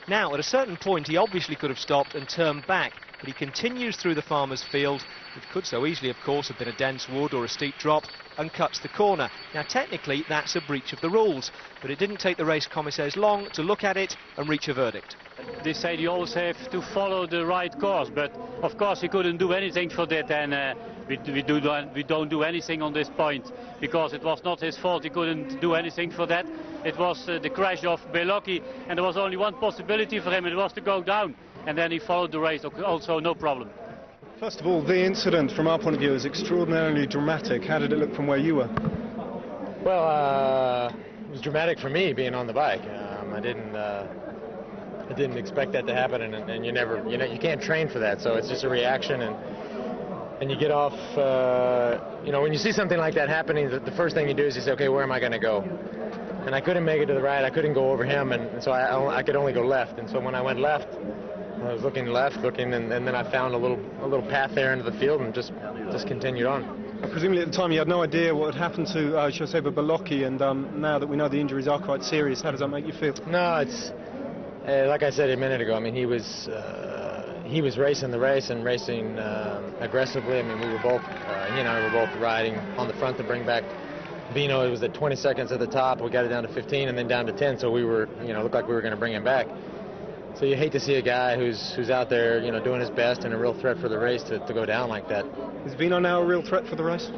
Now, at a certain point, he obviously could have stopped and turned back, but he continues through the farmer's field, which could so easily, of course, have been a dense wood or a steep drop, and cuts the corner. Now, technically, that's a breach of the rules, but it didn't take the race commissaires long to look at it and reach a verdict. They say you always have to follow the right course, but of course he couldn't do anything for that, and we don't do anything on this point, because it was not his fault. He couldn't do anything for that. It was the crash of Baloki, and there was only one possibility for him, and it was to go down, and then he followed the race, also no problem. First of all, the incident from our point of view is extraordinarily dramatic. How did it look from where you were? Well, it was dramatic for me being on the bike. I didn't expect that to happen, and you can't train for that, so it's just a reaction, and you get off. When you see something like that happening, the first thing you do is you say, okay, where am I going to go? and I couldn't make it to the right. I couldn't go over him, and so I could only go left. And so when I went left, I was looking left, and then I found a little path there into the field and just continued on. Presumably at the time you had no idea what had happened to Joseba Balocchi, and now that we know the injuries are quite serious, how does that make you feel? No, it's like I said a minute ago. I mean, he was racing the race and racing aggressively. I mean, we were both, he and I were both riding on the front to bring back Vino. It was at 20 seconds at the top. We got it down to 15 and then down to 10. So we were, looked like we were going to bring him back. So you hate to see a guy who's out there, doing his best and a real threat for the race to go down like that. Is Vino now a real threat for the race?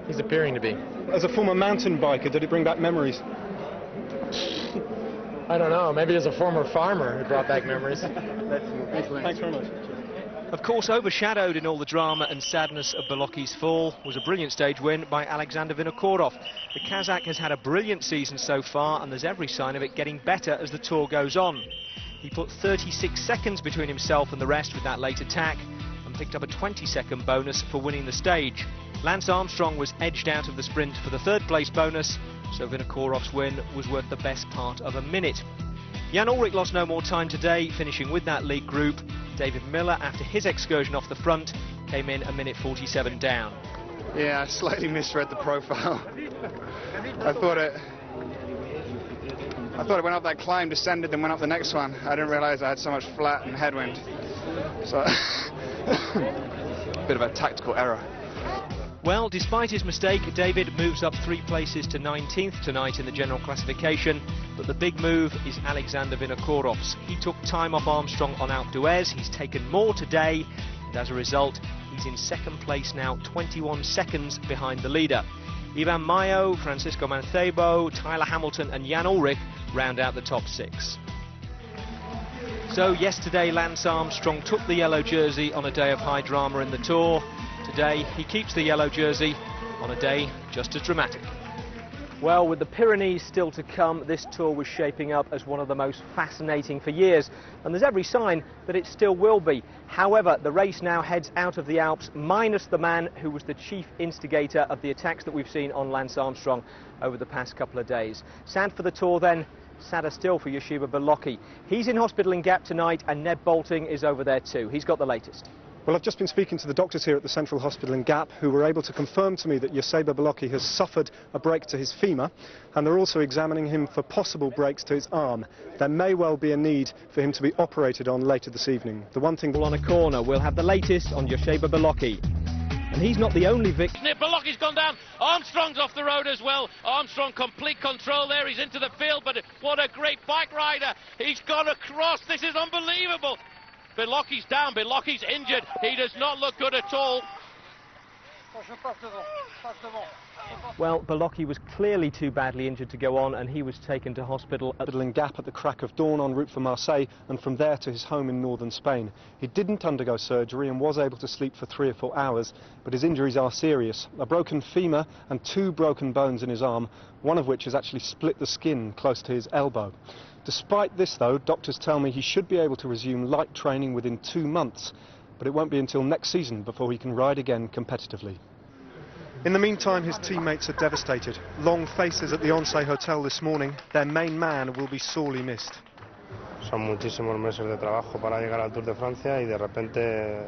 He's appearing to be. As a former mountain biker, did it bring back memories? I don't know. Maybe as a former farmer, it brought back memories. Thanks very much. Of course, overshadowed in all the drama and sadness of Balocchi's fall was a brilliant stage win by Alexander Vinokourov. The Kazakh has had a brilliant season so far, and there's every sign of it getting better as the Tour goes on. He put 36 seconds between himself and the rest with that late attack, and picked up a 20-second bonus for winning the stage. Lance Armstrong was edged out of the sprint for the third-place bonus, so Vinokourov's win was worth the best part of a minute. Jan Ullrich lost no more time today, finishing with that lead group. David Miller, after his excursion off the front, came in a minute 47 down. Yeah, I slightly misread the profile. I thought it went up that climb, descended, then went up the next one. I didn't realise I had so much flat and headwind. So, bit of a tactical error. Well, despite his mistake, David moves up 3 places to 19th tonight in the general classification, but the big move is Alexander Vinokourov's. He took time off Armstrong on Alpe d'Huez, he's taken more today, and as a result, he's in second place now, 21 seconds behind the leader. Ivan Mayo, Francisco Mancebo, Tyler Hamilton and Jan Ullrich round out the top 6. So yesterday Lance Armstrong took the yellow jersey on a day of high drama in the Tour. Today he keeps the yellow jersey on a day just as dramatic. Well, with the Pyrenees still to come, this Tour was shaping up as one of the most fascinating for years, and there's every sign that it still will be. However, the race now heads out of the Alps, minus the man who was the chief instigator of the attacks that we've seen on Lance Armstrong over the past couple of days. Sad for the Tour then, sadder still for Joseba Balocchi. He's in hospital in Gap tonight, and Neb Bolting is over there too. He's got the latest. Well, I've just been speaking to the doctors here at the Central Hospital in Gap, who were able to confirm to me that Joseba Balocchi has suffered a break to his femur, and they're also examining him for possible breaks to his arm. There may well be a need for him to be operated on later this evening. The one thing... On a corner, we'll have the latest on Joseba Balocchi. And he's not the only victim. Balocchi's gone down. Armstrong's off the road as well. Armstrong complete control there. He's into the field, but what a great bike rider. He's gone across. This is unbelievable. Balocchi's down. Balocchi's injured. He does not look good at all. Well, Balocchi was clearly too badly injured to go on, and he was taken to hospital in Gap at the crack of dawn en route for Marseille, and from there to his home in northern Spain. He didn't undergo surgery and was able to sleep for 3 or 4 hours, but his injuries are serious. A broken femur and 2 broken bones in his arm, one of which has actually split the skin close to his elbow. Despite this, though, doctors tell me he should be able to resume light training within 2 months, but it won't be until next season before he can ride again competitively. In the meantime, his teammates are devastated. Long faces at the Oncé Hotel this morning. Their main man will be sorely missed. Son muchísimos meses de trabajo para llegar al Tour de Francia y de repente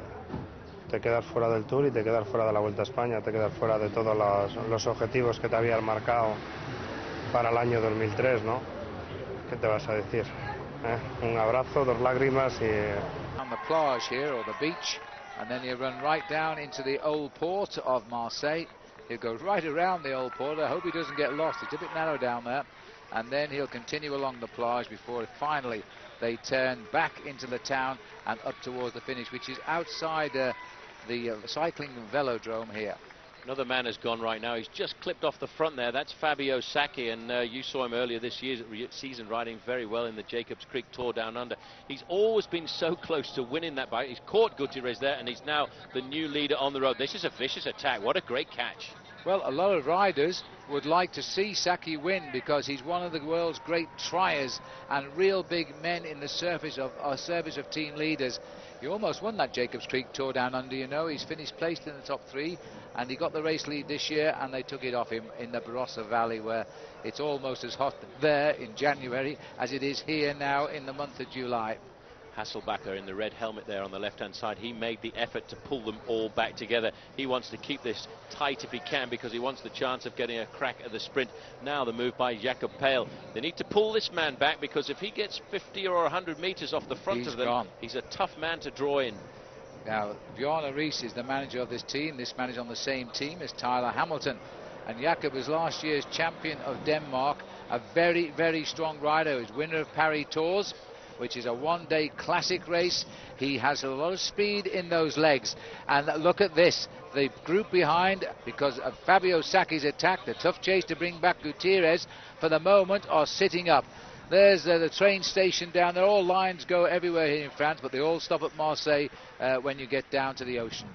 te quedas fuera del Tour y te quedas fuera de la Vuelta a España, te quedas fuera de todos los objetivos que te habías marcado para el año 2003, ¿no? ¿Qué te vas a decir? Un abrazo, 2 lágrimas y... On the plage here, or the beach, and then he'll run right down into the old port of Marseille. He'll go right around the old port. I hope he doesn't get lost. It's a bit narrow down there. And then he'll continue along the plage before finally they turn back into the town and up towards the finish, which is outside the cycling velodrome here. Another man has gone right now. He's just clipped off the front there. That's Fabio Sacchi, and you saw him earlier this season riding very well in the Jacobs Creek Tour down under. He's always been so close to winning that bike. He's caught Gutierrez there, and he's now the new leader on the road. This is a vicious attack. What a great catch. Well, a lot of riders would like to see Sacchi win because he's one of the world's great triers and real big men in the service of team leaders. He almost won that Jacobs Creek Tour down under, you know. He's finished placed in the top 3, and he got the race lead this year, and they took it off him in the Barossa Valley, where it's almost as hot there in January as it is here now in the month of July. Hasselbacher in the red helmet there on the left-hand side, he made the effort to pull them all back together. He wants to keep this tight if he can, because he wants the chance of getting a crack at the sprint. Now the move by Jacob Pale. They need to pull this man back, because if he gets 50 or 100 metres off the front of them, gone. He's a tough man to draw in. Now, Bjarne Riis is the manager of this team. This man is on the same team as Tyler Hamilton. And Jacob was last year's champion of Denmark, a very, very strong rider. He's winner of Paris Tours, which is a one-day classic race. He has a lot of speed in those legs. And look at this, the group behind, because of Fabio Sacchi's attack, the tough chase to bring back Gutierrez, for the moment are sitting up. There's the train station down there. All lines go everywhere here in France, but they all stop at Marseille when you get down to the ocean.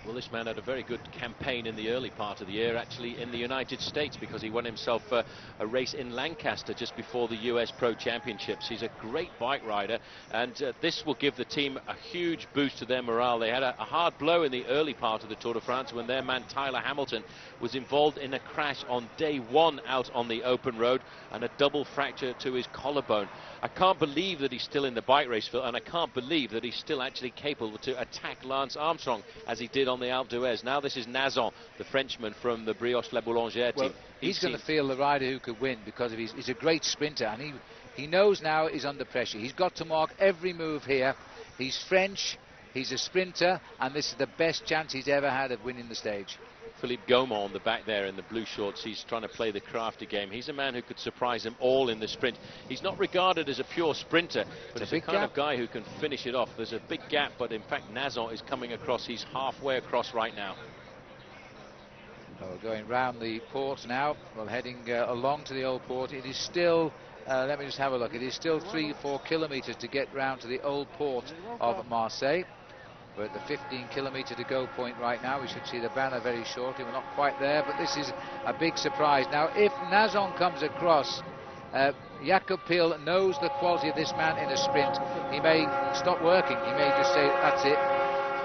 Well, this man had a very good campaign in the early part of the year, actually in the United States, because he won himself a race in Lancaster just before the US Pro Championships. He's a great bike rider, and this will give the team a huge boost to their morale. They had a hard blow in the early part of the Tour de France when their man Tyler Hamilton was involved in a crash on day 1 out on the open road, and a double fracture to his collarbone. I can't believe that he's still in the bike race, Phil, and I can't believe that he's still actually capable to attack Lance Armstrong as he did on the Alpe d'Huez. Now this is Nazon, the Frenchman from the Brioche Le Bourg-d'Oisans team. Well, he's going to feel the rider who could win, because of he's a great sprinter, and he knows now he's under pressure. He's got to mark every move here. He's French, he's a sprinter, and this is the best chance he's ever had of winning the stage. Philippe Gaumont on the back there in the blue shorts, he's trying to play the crafty game. He's a man who could surprise them all in the sprint. He's not regarded as a pure sprinter, but he's the kind of guy who can finish it off. There's a big gap, but in fact Nazon is coming across. He's halfway across right now. So we're going round the port now. We're heading along to the old port. It is still, let me just have a look, it is still 3-4 kilometres to get round to the old port of Marseille. We're at the 15-kilometre to go point right now. We should see the banner very shortly. We're not quite there, but this is a big surprise. Now, if Nazon comes across, Jacob Peel knows the quality of this man in a sprint. He may stop working. He may just say, that's it.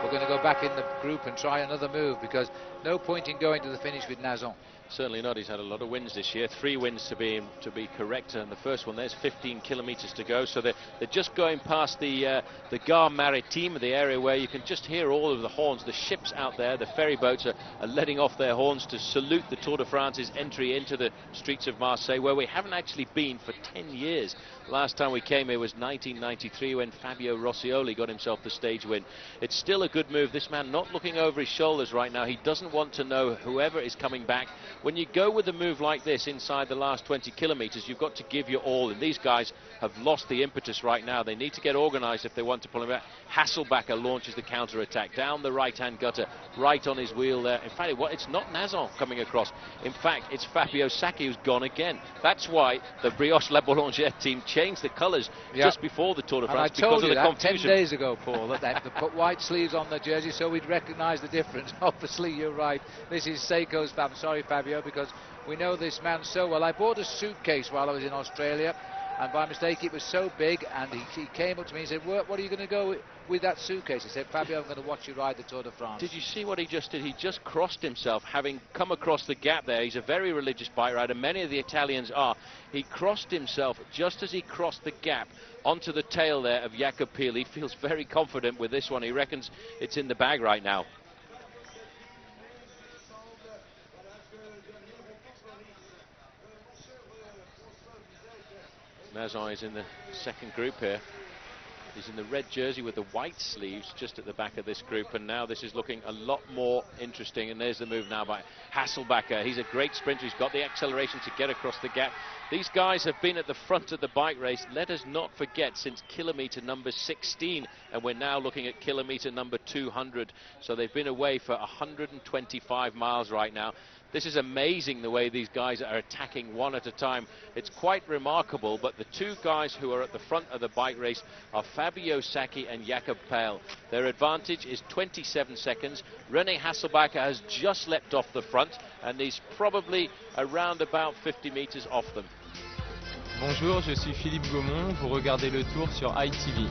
We're going to go back in the group and try another move, because no point in going to the finish with Nazon. Certainly not. He's had a lot of wins this year, 3 wins to be correct, and the first one there's 15 kilometres to go. So they're just going past the Gare Maritime, the area where you can just hear all of the horns. The ships out there, the ferry boats are letting off their horns to salute the Tour de France's entry into the streets of Marseille, where we haven't actually been for 10 years. Last time we came here was 1993, when Fabio Rossioli got himself the stage win. It's still a good move. This man not looking over his shoulders right now. He doesn't want to know whoever is coming back. When you go with a move like this inside the last 20 kilometres, you've got to give your all, and these guys have lost the impetus right now. They need to get organised if they want to pull him back. Hasselbacher launches the counter-attack down the right-hand gutter, right on his wheel there. In fact, it's not Nazon coming across. In fact, it's Fabio Sacchi who's gone again. That's why the Brioche Le Bourg-d'Oisans team changed the colours just before the Tour de France, because of the confusion. 10 days ago, Paul, that they put white sleeves on the jersey so we'd recognise the difference. Obviously, you're right. This is Seiko's Fab. Sorry, Fabio, because we know this man so well. I bought a suitcase while I was in Australia, and by mistake it was so big, and he came up to me and said, what are you going to go with that suitcase? I said, Fabio, I'm going to watch you ride the Tour de France. Did you see what he just did? He just crossed himself, having come across the gap there. He's a very religious bike rider. Many of the Italians are. He crossed himself just as he crossed the gap onto the tail there of Jacob Peel. He feels very confident with this one. He reckons it's in the bag right now. Nazon is in the second group here. He's in the red jersey with the white sleeves just at the back of this group, and now this is looking a lot more interesting. And there's the move now by Hasselbacher. He's a great sprinter. He's got the acceleration to get across the gap. These guys have been at the front of the bike race, let us not forget, since kilometre number 16, and we're now looking at kilometre number 200. So they've been away for 125 miles right now. This is amazing, the way these guys are attacking one at a time. It's quite remarkable, but the two guys who are at the front of the bike race are Fabio Sacchi and Jacob Peel. Their advantage is 27 seconds. René Hasselbacher has just leapt off the front, and he's probably around about 50 metres off them. Bonjour, je suis Philippe Gaumont, vous regardez le Tour sur ITV.